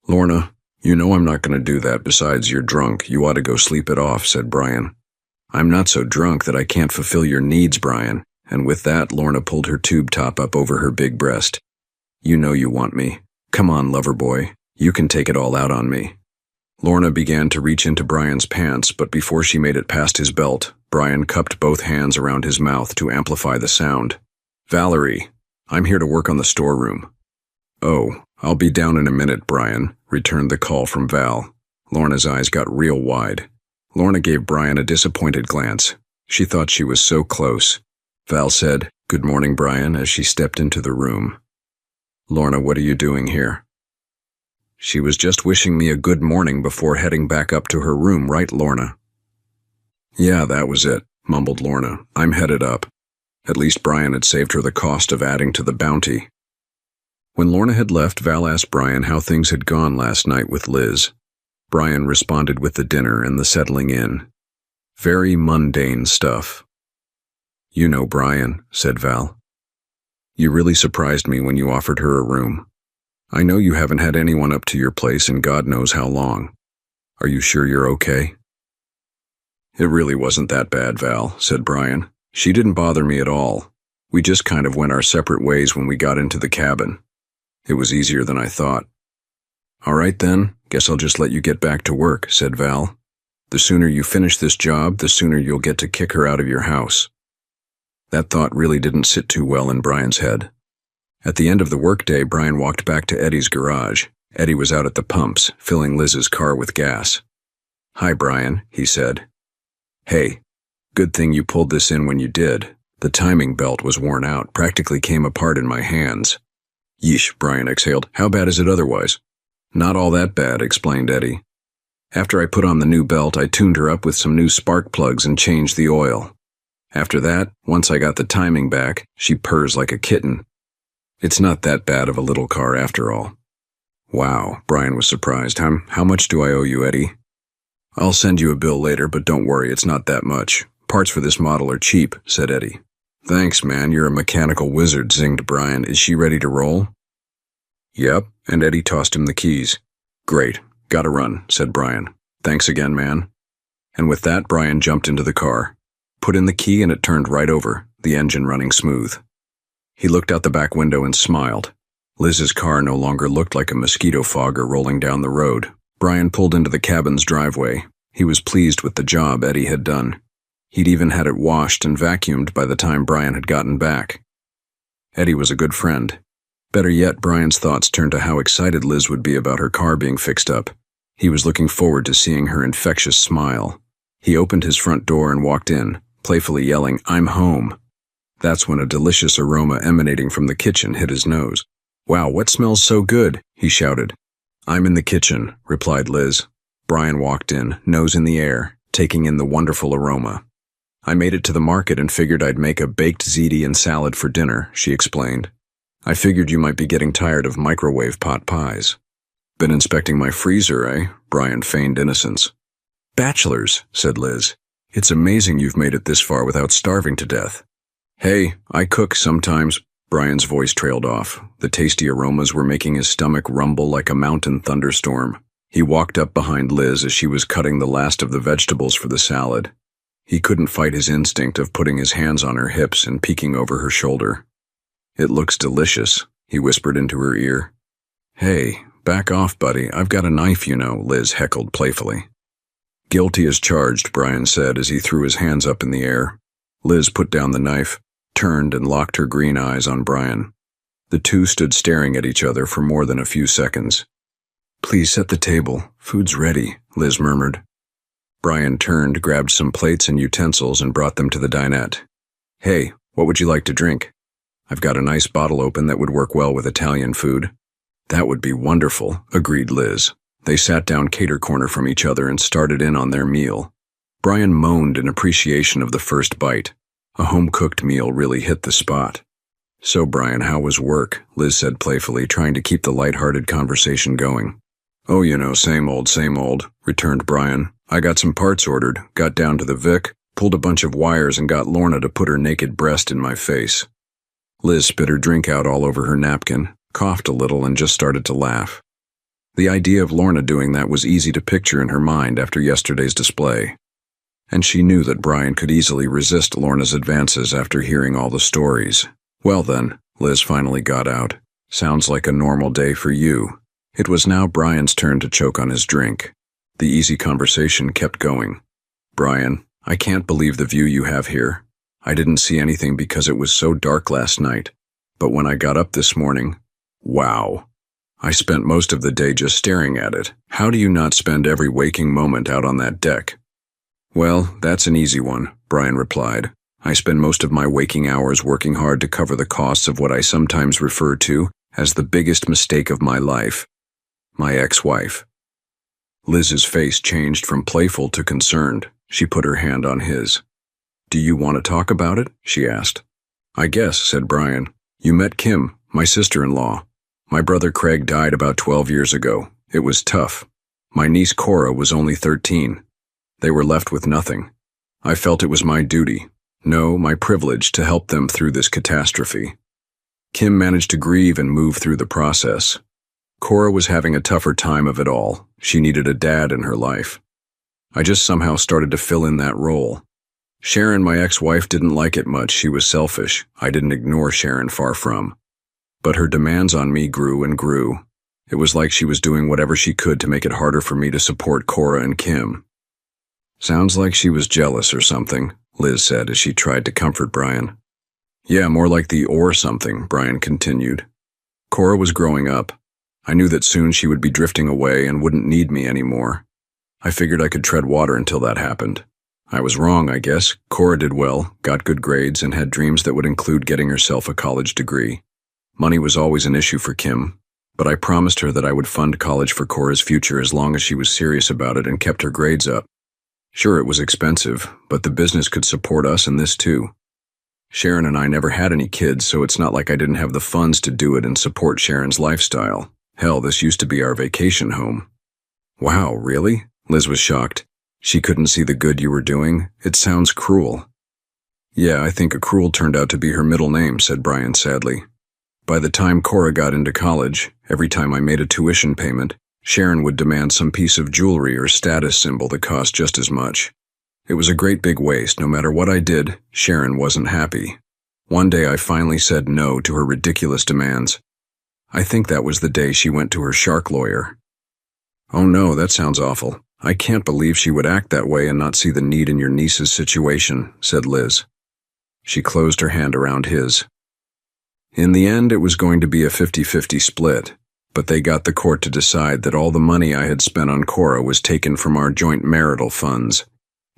Speaker 1: "Lorna, you know I'm not going to do that. Besides, you're drunk. You ought to go sleep it off," said Brian. "I'm not so drunk that I can't fulfill your needs, Brian. and with that, Lorna pulled her tube top up over her big breast. "You know you want me. Come on, lover boy. You can take it all out on me." Lorna began to reach into Brian's pants, but before she made it past his belt, Brian cupped both hands around his mouth to amplify the sound. "Valerie, I'm here to work on the storeroom." "Oh, I'll be down in a minute, Brian," returned the call from Val. Lorna's eyes got real wide. Lorna gave Brian a disappointed glance. She thought she was so close. Val said, "Good morning, Brian," as she stepped into the room. "Lorna, what are you doing here?" "She was just wishing me a good morning before heading back up to her room, right, Lorna?" "Yeah, that was it," mumbled Lorna. "I'm headed up." At least Brian had saved her the cost of adding to the bounty. When Lorna had left, Val asked Brian how things had gone last night with Liz. Brian responded with the dinner and the settling in. Very mundane stuff. "You know, Brian," said Val. "You really surprised me when you offered her a room. I know you haven't had anyone up to your place in God knows how long. Are you sure you're okay?" "It really wasn't that bad, Val," said Brian. "She didn't bother me at all. We just kind of went our separate ways when we got into the cabin. It was easier than I thought." "All right then, guess I'll just let you get back to work," said Val. "The sooner you finish this job, the sooner you'll get to kick her out of your house." That thought really didn't sit too well in Brian's head. At the end of the workday, Brian walked back to Eddie's garage. Eddie was out at the pumps, filling Liz's car with gas. "Hi, Brian," he said. "Hey, good thing you pulled this in when you did. The timing belt was worn out, practically came apart in my hands." "Yeesh," Brian exhaled. "How bad is it otherwise?" "Not all that bad," explained Eddie. "After I put on the new belt, I tuned her up with some new spark plugs and changed the oil. After that, once I got the timing back, she purrs like a kitten. It's not that bad of a little car after all." "Wow," Brian was surprised. How much do I owe you, Eddie?" "I'll send you a bill later, but don't worry, it's not that much. Parts for this model are cheap," said Eddie. "Thanks, man, you're a mechanical wizard," zinged Brian. "Is she ready to roll?" "Yep," and Eddie tossed him the keys. "Great. Gotta run," said Brian. "Thanks again, man." And with that, Brian jumped into the car. Put in the key and it turned right over, the engine running smooth. He looked out the back window and smiled. Liz's car no longer looked like a mosquito fogger rolling down the road. Brian pulled into the cabin's driveway. He was pleased with the job Eddie had done. He'd even had it washed and vacuumed by the time Brian had gotten back. Eddie was a good friend. Better yet, Brian's thoughts turned to how excited Liz would be about her car being fixed up. He was looking forward to seeing her infectious smile. He opened his front door and walked in, playfully yelling, "I'm home." That's when a delicious aroma emanating from the kitchen hit his nose. "Wow, what smells so good?" he shouted. "I'm in the kitchen," replied Liz. Brian walked in, nose in the air, taking in the wonderful aroma. "I made it to the market and figured I'd make a baked ziti and salad for dinner," she explained. "I figured you might be getting tired of microwave pot pies." "Been inspecting my freezer, eh?" Brian feigned innocence. "Bachelors," said Liz. "It's amazing you've made it this far without starving to death." "Hey, I cook sometimes." Brian's voice trailed off. The tasty aromas were making his stomach rumble like a mountain thunderstorm. He walked up behind Liz as she was cutting the last of the vegetables for the salad. He couldn't fight his instinct of putting his hands on her hips and peeking over her shoulder. "It looks delicious," he whispered into her ear. "Hey, back off, buddy. I've got a knife, you know," Liz heckled playfully. "Guilty as charged," Brian said as he threw his hands up in the air. Liz put down the knife, turned and locked her green eyes on Brian. The two stood staring at each other for more than a few seconds. "Please set the table. Food's ready," Liz murmured. Brian turned, grabbed some plates and utensils and brought them to the dinette. "Hey, what would you like to drink?" "I've got a nice bottle open that would work well with Italian food." "That would be wonderful," agreed Liz. They sat down cater corner from each other and started in on their meal. Brian moaned in appreciation of the first bite. A home-cooked meal really hit the spot. "So, Brian, how was work?" Liz said playfully, trying to keep the light-hearted conversation going. "Oh, you know, same old," returned Brian. "I got some parts ordered, got down to the Vic, pulled a bunch of wires and got Lorna to put her naked breast in my face." Liz spit her drink out all over her napkin, coughed a little and just started to laugh. The idea of Lorna doing that was easy to picture in her mind after yesterday's display. and she knew that Brian could easily resist Lorna's advances after hearing all the stories. "Well then," Liz finally got out. "Sounds like a normal day for you." It was now Brian's turn to choke on his drink. The easy conversation kept going. "Brian, I can't believe the view you have here. I didn't see anything because it was so dark last night. But when I got up this morning, wow. I spent most of the day just staring at it. How do you not spend every waking moment out on that deck?" "Well, that's an easy one," Brian replied. "I spend most of my waking hours working hard to cover the costs of what I sometimes refer to as the biggest mistake of my life. My ex-wife." Liz's face changed from playful to concerned. She put her hand on his. "Do you want to talk about it?" she asked. "I guess," said Brian. "You met Kim, my sister-in-law. My brother Craig died about 12 years ago. It was tough. My niece Cora was only 13. They were left with nothing. I felt it was my duty, no, my privilege, to help them through this catastrophe. Kim managed to grieve and move through the process. Cora was having a tougher time of it all. She needed a dad in her life. I just somehow started to fill in that role. Sharon, my ex-wife, didn't like it much. She was selfish. I didn't ignore Sharon, far from. But her demands on me grew and grew. It was like she was doing whatever she could to make it harder for me to support Cora and Kim." "Sounds like she was jealous or something," Liz said as she tried to comfort Brian. "Yeah, more like the or something," Brian continued. "Cora was growing up. I knew that soon she would be drifting away and wouldn't need me anymore. I figured I could tread water until that happened. I was wrong, I guess. Cora did well, got good grades, and had dreams that would include getting herself a college degree. Money was always an issue for Kim, but I promised her that I would fund college for Cora's future as long as she was serious about it and kept her grades up. Sure, it was expensive, but the business could support us and this too. Sharon and I never had any kids, so it's not like I didn't have the funds to do it and support Sharon's lifestyle. Hell, this used to be our vacation home." "Wow, really?" Liz was shocked. "She couldn't see the good you were doing? It sounds cruel." "Yeah, I think accrual turned out to be her middle name," said Brian sadly. "By the time Cora got into college, every time I made a tuition payment, Sharon would demand some piece of jewelry or status symbol that cost just as much. It was a great big waste. No matter what I did, Sharon wasn't happy. One day I finally said no to her ridiculous demands. I think that was the day she went to her shark lawyer." "Oh no, that sounds awful. I can't believe she would act that way and not see the need in your niece's situation," said Liz. She closed her hand around his. "In the end, it was going to be a 50-50 split, but they got the court to decide that all the money I had spent on Cora was taken from our joint marital funds,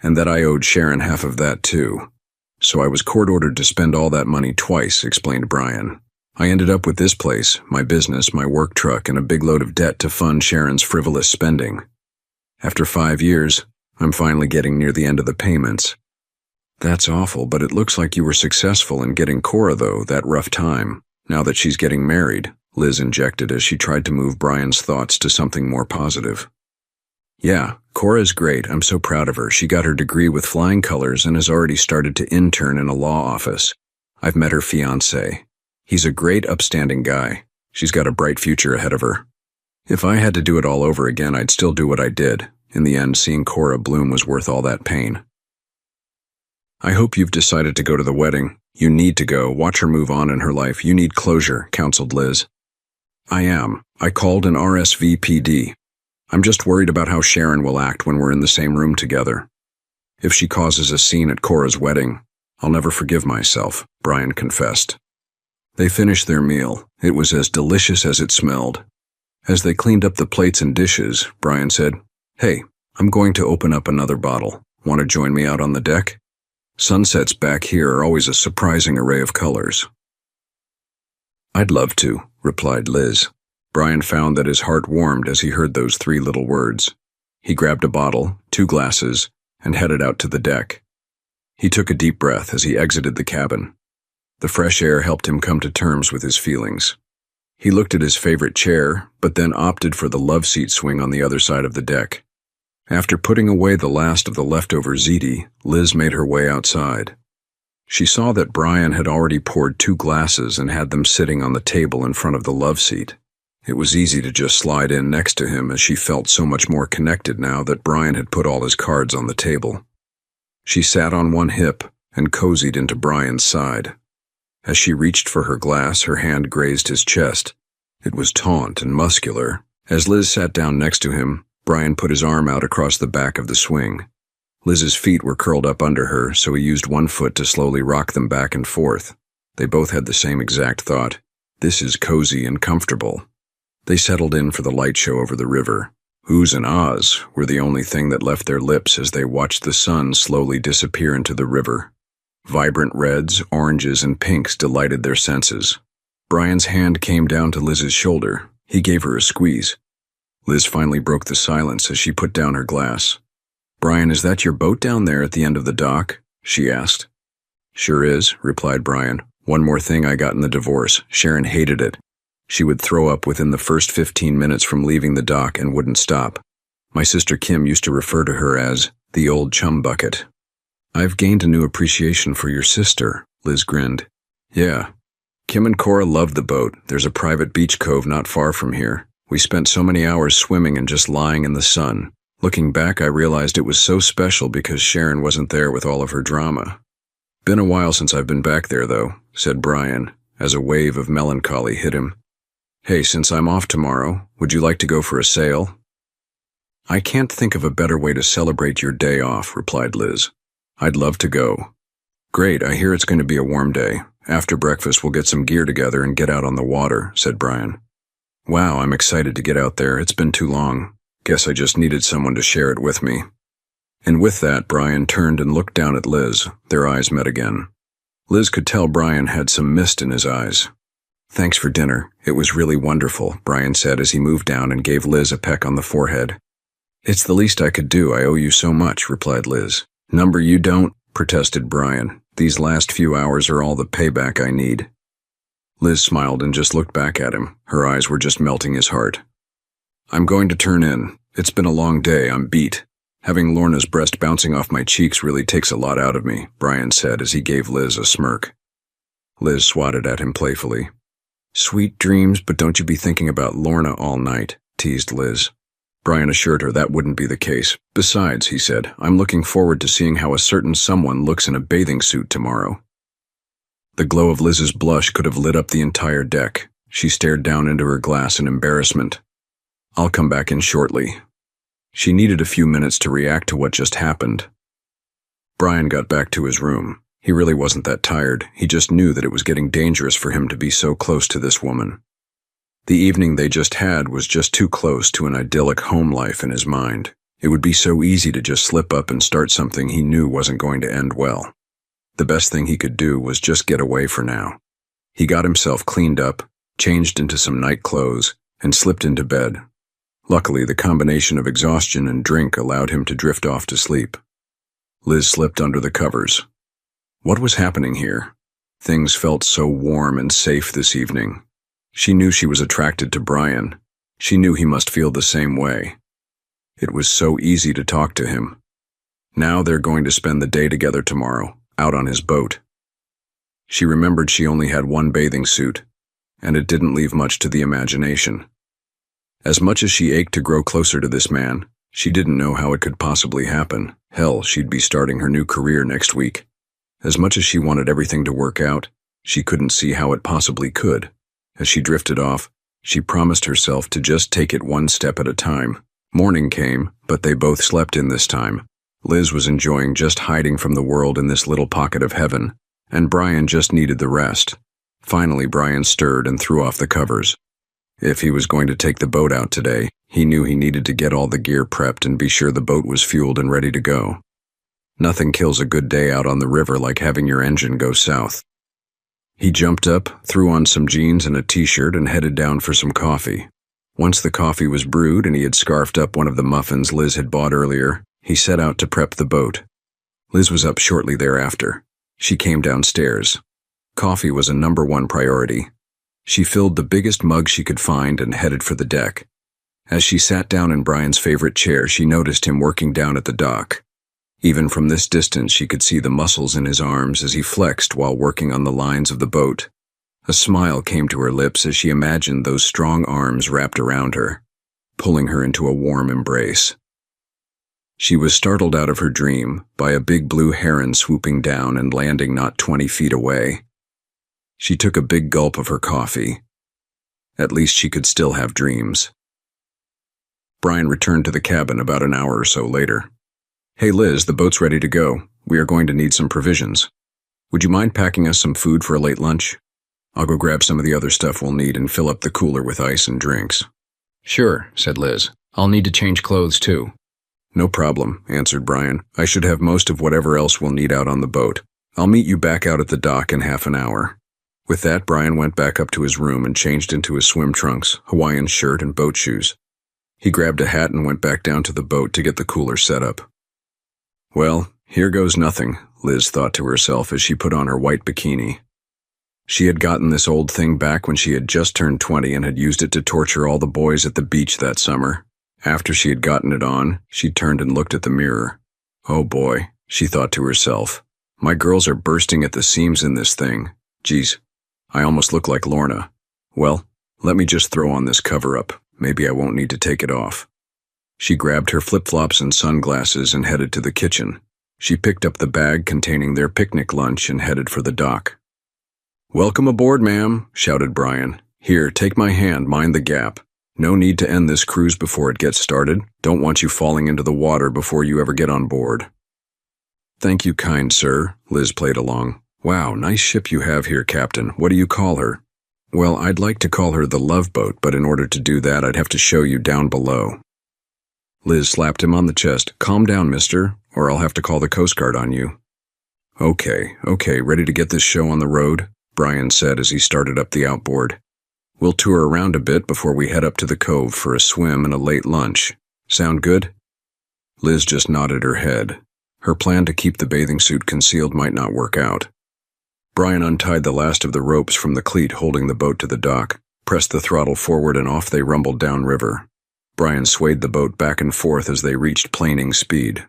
Speaker 1: and that I owed Sharon half of that too. So I was court-ordered to spend all that money twice," explained Brian. "I ended up with this place, my business, my work truck, and a big load of debt to fund Sharon's frivolous spending. After 5 years, I'm finally getting near the end of the payments." "That's awful, but it looks like you were successful in getting Cora, though, that rough time. Now that she's getting married," Liz injected as she tried to move Brian's thoughts to something more positive. "Yeah, Cora's great. I'm so proud of her. She got her degree with flying colors and has already started to intern in a law office. I've met her fiancé. He's a great, upstanding guy. She's got a bright future ahead of her. If I had to do it all over again, I'd still do what I did. In the end, seeing Cora bloom was worth all that pain." "I hope you've decided to go to the wedding. You need to go. Watch her move on in her life. You need closure," counseled Liz. "I am. I called an RSVPD. I'm just worried about how Sharon will act when we're in the same room together. If she causes a scene at Cora's wedding, I'll never forgive myself," Brian confessed. They finished their meal. It was as delicious as it smelled. As they cleaned up the plates and dishes, Brian said, "Hey, I'm going to open up another bottle. Want to join me out on the deck? Sunsets back here are always a surprising array of colors." "I'd love to," replied Liz. Brian found that his heart warmed as he heard those 3 little words. He grabbed a bottle, 2 glasses, and headed out to the deck. He took a deep breath as he exited the cabin. The fresh air helped him come to terms with his feelings. He looked at his favorite chair, but then opted for the love seat swing on the other side of the deck. After putting away the last of the leftover ziti, Liz made her way outside. She saw that Brian had already poured 2 glasses and had them sitting on the table in front of the love seat. It was easy to just slide in next to him as she felt so much more connected now that Brian had put all his cards on the table. She sat on one hip and cozied into Brian's side. As she reached for her glass, her hand grazed his chest. It was taut and muscular. As Liz sat down next to him, Brian put his arm out across the back of the swing. Liz's feet were curled up under her, so he used one foot to slowly rock them back and forth. They both had the same exact thought. This is cozy and comfortable. They settled in for the light show over the river. Oohs and ahs were the only thing that left their lips as they watched the sun slowly disappear into the river. Vibrant reds, oranges, and pinks delighted their senses. Brian's hand came down to Liz's shoulder. He gave her a squeeze. Liz finally broke the silence as she put down her glass. "Brian, is that your boat down there at the end of the dock?" she asked. "Sure is," replied Brian. "One more thing I got in the divorce. Sharon hated it. She would throw up within the first 15 minutes from leaving the dock and wouldn't stop. My sister Kim used to refer to her as the old chum bucket." "I've gained a new appreciation for your sister," Liz grinned. "Yeah. Kim and Cora loved the boat. There's a private beach cove not far from here. We spent so many hours swimming and just lying in the sun. Looking back, I realized it was so special because Sharon wasn't there with all of her drama." "Been a while since I've been back there, though," said Brian, as a wave of melancholy hit him. "Hey, since I'm off tomorrow, would you like to go for a sail?" "I can't think of a better way to celebrate your day off," replied Liz. "I'd love to go." "Great, I hear it's going to be a warm day. After breakfast, we'll get some gear together and get out on the water," said Brian. "Wow, I'm excited to get out there. It's been too long. Guess I just needed someone to share it with me." And with that, Brian turned and looked down at Liz. Their eyes met again. Liz could tell Brian had some mist in his eyes. "Thanks for dinner. It was really wonderful," Brian said as he moved down and gave Liz a peck on the forehead. "It's the least I could do. I owe you so much," replied Liz. "Number you don't," protested Brian. "These last few hours are all the payback I need." Liz smiled and just looked back at him. Her eyes were just melting his heart. "I'm going to turn in. It's been a long day. I'm beat. Having Lorna's breast bouncing off my cheeks really takes a lot out of me," Brian said as he gave Liz a smirk. Liz swatted at him playfully. "Sweet dreams, but don't you be thinking about Lorna all night," teased Liz. Brian assured her that wouldn't be the case. "Besides," he said, "I'm looking forward to seeing how a certain someone looks in a bathing suit tomorrow." The glow of Liz's blush could have lit up the entire deck. She stared down into her glass in embarrassment. "I'll come back in shortly." She needed a few minutes to react to what just happened. Brian got back to his room. He really wasn't that tired. He just knew that it was getting dangerous for him to be so close to this woman. The evening they just had was just too close to an idyllic home life in his mind. It would be so easy to just slip up and start something he knew wasn't going to end well. The best thing he could do was just get away for now. He got himself cleaned up, changed into some night clothes, and slipped into bed. Luckily, the combination of exhaustion and drink allowed him to drift off to sleep. Liz slipped under the covers. What was happening here? Things felt so warm and safe this evening. She knew she was attracted to Brian. She knew he must feel the same way. It was so easy to talk to him. Now they're going to spend the day together tomorrow, out on his boat. She remembered she only had one bathing suit, and it didn't leave much to the imagination. As much as she ached to grow closer to this man, she didn't know how it could possibly happen. Hell, she'd be starting her new career next week. As much as she wanted everything to work out, she couldn't see how it possibly could. As she drifted off, she promised herself to just take it one step at a time. Morning came, but they both slept in this time. Liz was enjoying just hiding from the world in this little pocket of heaven, and Brian just needed the rest. Finally, Brian stirred and threw off the covers. If he was going to take the boat out today, he knew he needed to get all the gear prepped and be sure the boat was fueled and ready to go. Nothing kills a good day out on the river like having your engine go south. He jumped up, threw on some jeans and a t-shirt, and headed down for some coffee. Once the coffee was brewed and he had scarfed up one of the muffins Liz had bought earlier, he set out to prep the boat. Liz was up shortly thereafter. She came downstairs. Coffee was a #1 priority. She filled the biggest mug she could find and headed for the deck. As she sat down in Brian's favorite chair, she noticed him working down at the dock. Even from this distance, she could see the muscles in his arms as he flexed while working on the lines of the boat. A smile came to her lips as she imagined those strong arms wrapped around her, pulling her into a warm embrace. She was startled out of her dream by a big blue heron swooping down and landing not 20 feet away. She took a big gulp of her coffee. At least she could still have dreams. Brian returned to the cabin about an hour or so later. "Hey Liz, the boat's ready to go. We are going to need some provisions. Would you mind packing us some food for a late lunch? I'll go grab some of the other stuff we'll need and fill up the cooler with ice and drinks." "Sure," said Liz. "I'll need to change clothes too." "No problem," answered Brian. "I should have most of whatever else we'll need out on the boat. I'll meet you back out at the dock in half an hour." With that, Brian went back up to his room and changed into his swim trunks, Hawaiian shirt, and boat shoes. He grabbed a hat and went back down to the boat to get the cooler set up. "Well, here goes nothing," Liz thought to herself as she put on her white bikini. She had gotten this old thing back when she had just turned 20 and had used it to torture all the boys at the beach that summer. After she had gotten it on, she turned and looked at the mirror. "Oh boy," she thought to herself. "My girls are bursting at the seams in this thing. Geez, I almost look like Lorna. Well, let me just throw on this cover-up. Maybe I won't need to take it off." She grabbed her flip-flops and sunglasses and headed to the kitchen. She picked up the bag containing their picnic lunch and headed for the dock. "Welcome aboard, ma'am," shouted Brian. "Here, take my hand, mind the gap. No need to end this cruise before it gets started. Don't want you falling into the water before you ever get on board." "Thank you, kind sir," Liz played along. "Wow, nice ship you have here, Captain. What do you call her?" "Well, I'd like to call her the Love Boat, but in order to do that, I'd have to show you down below." Liz slapped him on the chest. "Calm down, mister, or I'll have to call the Coast Guard on you." Okay, ready to get this show on the road?" Brian said as he started up the outboard. "We'll tour around a bit before we head up to the cove for a swim and a late lunch. Sound good?" Liz just nodded her head. Her plan to keep the bathing suit concealed might not work out. Brian untied the last of the ropes from the cleat holding the boat to the dock, pressed the throttle forward, and off they rumbled downriver. Brian swayed the boat back and forth as they reached planing speed,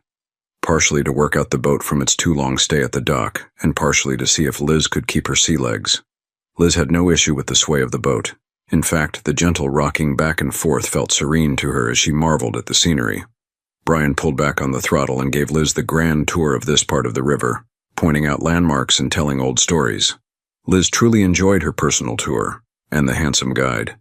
Speaker 1: partially to work out the boat from its too long stay at the dock, and partially to see if Liz could keep her sea legs. Liz had no issue with the sway of the boat. In fact, the gentle rocking back and forth felt serene to her as she marveled at the scenery. Brian pulled back on the throttle and gave Liz the grand tour of this part of the river, pointing out landmarks and telling old stories. Liz truly enjoyed her personal tour, and the handsome guide.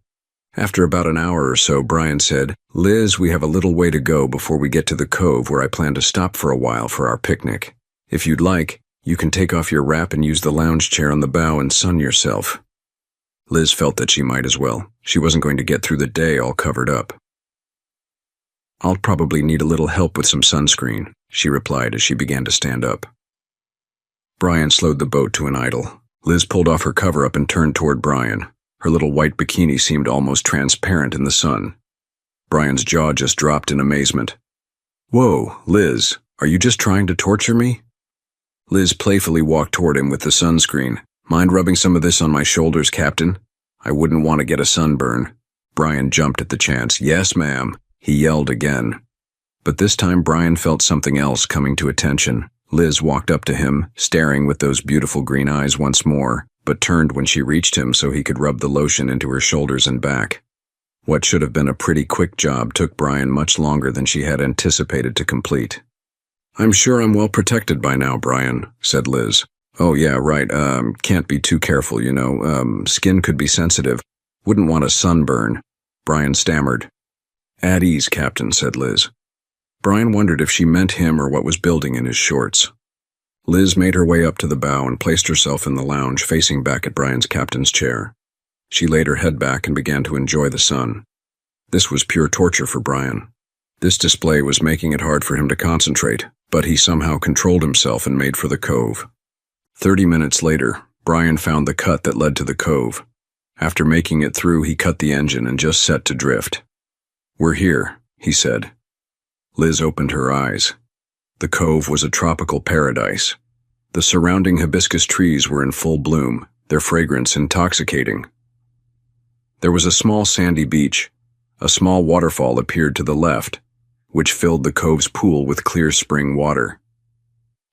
Speaker 1: After about an hour or so, Brian said, "Liz, we have a little way to go before we get to the cove where I plan to stop for a while for our picnic. If you'd like, you can take off your wrap and use the lounge chair on the bow and sun yourself." Liz felt that she might as well. She wasn't going to get through the day all covered up. "I'll probably need a little help with some sunscreen," she replied as she began to stand up. Brian slowed the boat to an idle. Liz pulled off her cover-up and turned toward Brian. Her little white bikini seemed almost transparent in the sun. Brian's jaw just dropped in amazement. "Whoa, Liz, are you just trying to torture me?" Liz playfully walked toward him with the sunscreen. "Mind rubbing some of this on my shoulders, Captain? I wouldn't want to get a sunburn." Brian jumped at the chance. "Yes, ma'am," he yelled again. But this time Brian felt something else coming to attention. Liz walked up to him, staring with those beautiful green eyes once more, but turned when she reached him so he could rub the lotion into her shoulders and back. What should have been a pretty quick job took Brian much longer than she had anticipated to complete. "I'm sure I'm well protected by now, Brian," said Liz. "Oh yeah, right, can't be too careful, you know, skin could be sensitive. Wouldn't want a sunburn," Brian stammered. "At ease, Captain," said Liz. Brian wondered if she meant him or what was building in his shorts. Liz made her way up to the bow and placed herself in the lounge facing back at Brian's captain's chair. She laid her head back and began to enjoy the sun. This was pure torture for Brian. This display was making it hard for him to concentrate, but he somehow controlled himself and made for the cove. 30 minutes later, Brian found the cut that led to the cove. After making it through, he cut the engine and just set to drift. "We're here," he said. Liz opened her eyes. The cove was a tropical paradise. The surrounding hibiscus trees were in full bloom, their fragrance intoxicating. There was a small sandy beach. A small waterfall appeared to the left, which filled the cove's pool with clear spring water.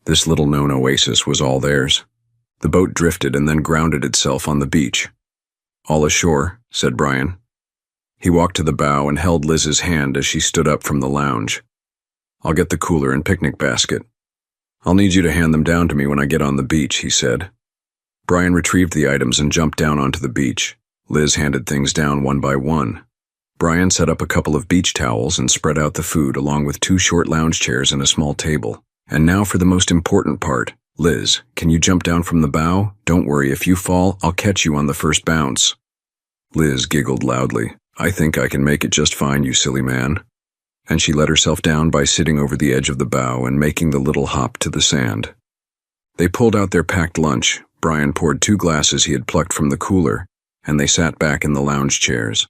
Speaker 1: This little-known oasis was all theirs. The boat drifted and then grounded itself on the beach. "All ashore," said Brian. He walked to the bow and held Liz's hand as she stood up from the lounge. I'll get the cooler and picnic basket. I'll need you to hand them down to me when I get on the beach, he said. Brian retrieved the items and jumped down onto the beach. Liz handed things down one by one. Brian set up a couple of beach towels and spread out the food along with 2 short lounge chairs and a small table. And now for the most important part. Liz, can you jump down from the bow? Don't worry, if you fall, I'll catch you on the first bounce. Liz giggled loudly. I think I can make it just fine, you silly man. And she let herself down by sitting over the edge of the bow and making the little hop to the sand. They pulled out their packed lunch. Brian poured 2 glasses he had plucked from the cooler, and they sat back in the lounge chairs.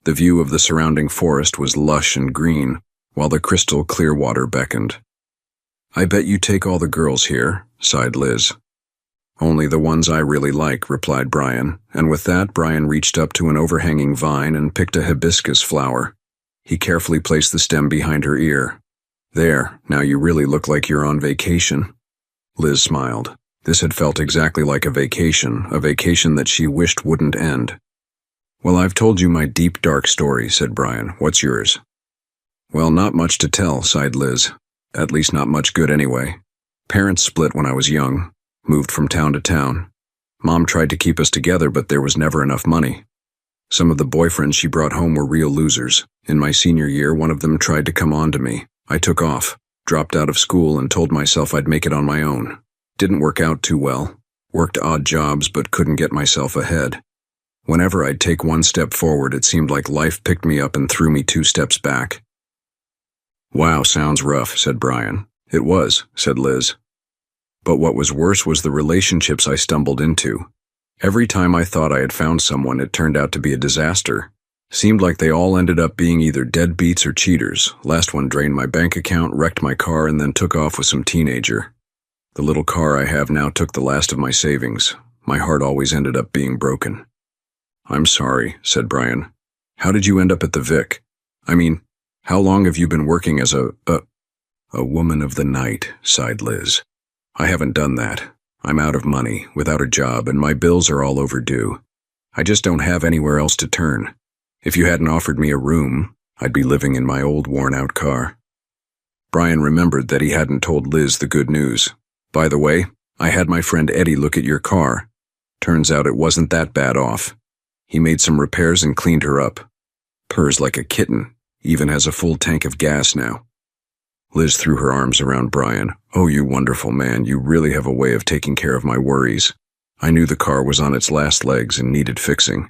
Speaker 1: The view of the surrounding forest was lush and green, while the crystal clear water beckoned. I bet you take all the girls here, sighed Liz. Only the ones I really like, replied Brian, and with that Brian reached up to an overhanging vine and picked a hibiscus flower. He carefully placed the stem behind her ear. There, now you really look like you're on vacation. Liz smiled. This had felt exactly like a vacation that she wished wouldn't end. Well, I've told you my deep, dark story, said Brian. What's yours? Well, not much to tell, sighed Liz. At least not much good anyway. Parents split when I was young, moved from town to town. Mom tried to keep us together, but there was never enough money. Some of the boyfriends she brought home were real losers. In my senior year, one of them tried to come on to me. I took off, dropped out of school, and told myself I'd make it on my own. Didn't work out too well. Worked odd jobs, but couldn't get myself ahead. Whenever I'd take 1 step forward, it seemed like life picked me up and threw me 2 steps back. Wow, sounds rough, said Brian. It was, said Liz. But what was worse was the relationships I stumbled into. Every time I thought I had found someone, it turned out to be a disaster. Seemed like they all ended up being either deadbeats or cheaters. Last one drained my bank account, wrecked my car, and then took off with some teenager. The little car I have now took the last of my savings. My heart always ended up being broken. I'm sorry, said Brian. How did you end up at the Vic? I mean, how long have you been working as a woman of the night, sighed Liz. I haven't done that. I'm out of money, without a job, and my bills are all overdue. I just don't have anywhere else to turn. If you hadn't offered me a room, I'd be living in my old worn-out car. Brian remembered that he hadn't told Liz the good news. By the way, I had my friend Eddie look at your car. Turns out it wasn't that bad off. He made some repairs and cleaned her up. Purrs like a kitten, even has a full tank of gas now. Liz threw her arms around Brian. Oh, you wonderful man, you really have a way of taking care of my worries. I knew the car was on its last legs and needed fixing.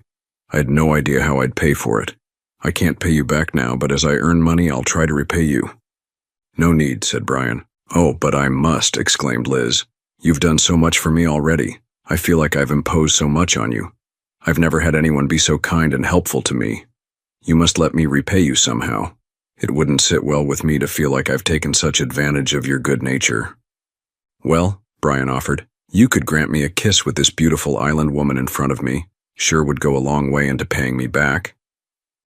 Speaker 1: I had no idea how I'd pay for it. I can't pay you back now, but as I earn money, I'll try to repay you. No need, said Brian. Oh, but I must, exclaimed Liz. You've done so much for me already. I feel like I've imposed so much on you. I've never had anyone be so kind and helpful to me. You must let me repay you somehow. It wouldn't sit well with me to feel like I've taken such advantage of your good nature. Well, Brian offered, you could grant me a kiss with this beautiful island woman in front of me. Sure would go a long way into paying me back.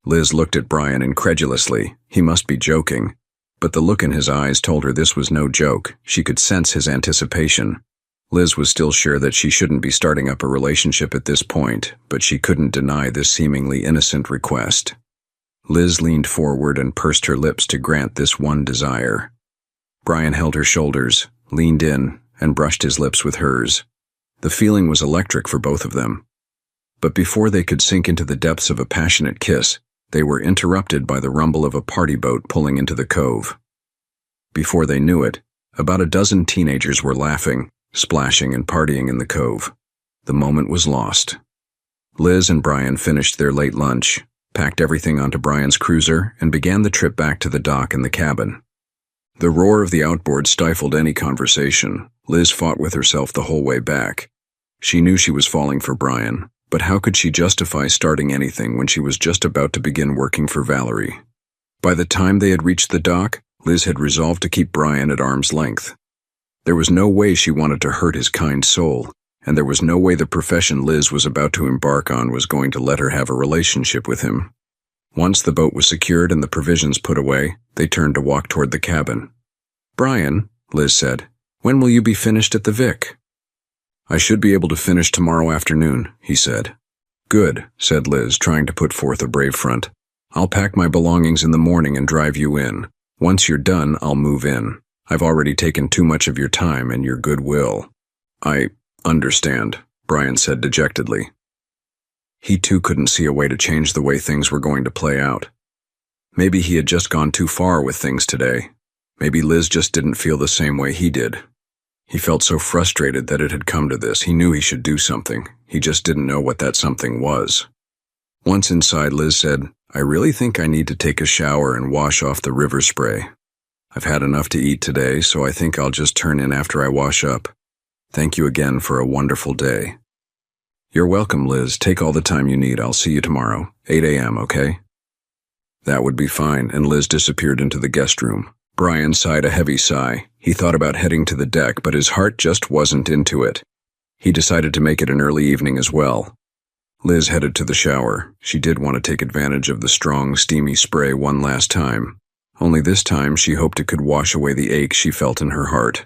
Speaker 1: Liz looked at Brian incredulously. He must be joking. But the look in his eyes told her this was no joke. She could sense his anticipation. Liz was still sure that she shouldn't be starting up a relationship at this point, but she couldn't deny this seemingly innocent request. Liz leaned forward and pursed her lips to grant this one desire. Brian held her shoulders, leaned in, and brushed his lips with hers. The feeling was electric for both of them. But before they could sink into the depths of a passionate kiss, they were interrupted by the rumble of a party boat pulling into the cove. Before they knew it, about a dozen teenagers were laughing, splashing and partying in the cove. The moment was lost. Liz and Brian finished their late lunch, packed everything onto Brian's cruiser, and began the trip back to the dock and the cabin. The roar of the outboard stifled any conversation. Liz fought with herself the whole way back. She knew she was falling for Brian, but how could she justify starting anything when she was just about to begin working for Valerie? By the time they had reached the dock, Liz had resolved to keep Brian at arm's length. There was no way she wanted to hurt his kind soul, and there was no way the profession Liz was about to embark on was going to let her have a relationship with him. Once the boat was secured and the provisions put away, they turned to walk toward the cabin. "Brian," Liz said, "when will you be finished at the Vic?" "I should be able to finish tomorrow afternoon," he said. "Good," said Liz, trying to put forth a brave front. "I'll pack my belongings in the morning and drive you in. Once you're done, I'll move in. I've already taken too much of your time and your goodwill. I understand, Brian said dejectedly. He too couldn't see a way to change the way things were going to play out. Maybe he had just gone too far with things today. Maybe Liz just didn't feel the same way he did. He felt so frustrated that it had come to this. He knew he should do something. He just didn't know what that something was. Once inside, Liz said, I really think I need to take a shower and wash off the river spray. I've had enough to eat today, so I think I'll just turn in after I wash up. Thank you again for a wonderful day. You're welcome, Liz. Take all the time you need. I'll see you tomorrow, 8 a.m., okay? That would be fine, and Liz disappeared into the guest room. Brian sighed a heavy sigh. He thought about heading to the deck, but his heart just wasn't into it. He decided to make it an early evening as well. Liz headed to the shower. She did want to take advantage of the strong, steamy spray one last time. Only this time she hoped it could wash away the ache she felt in her heart.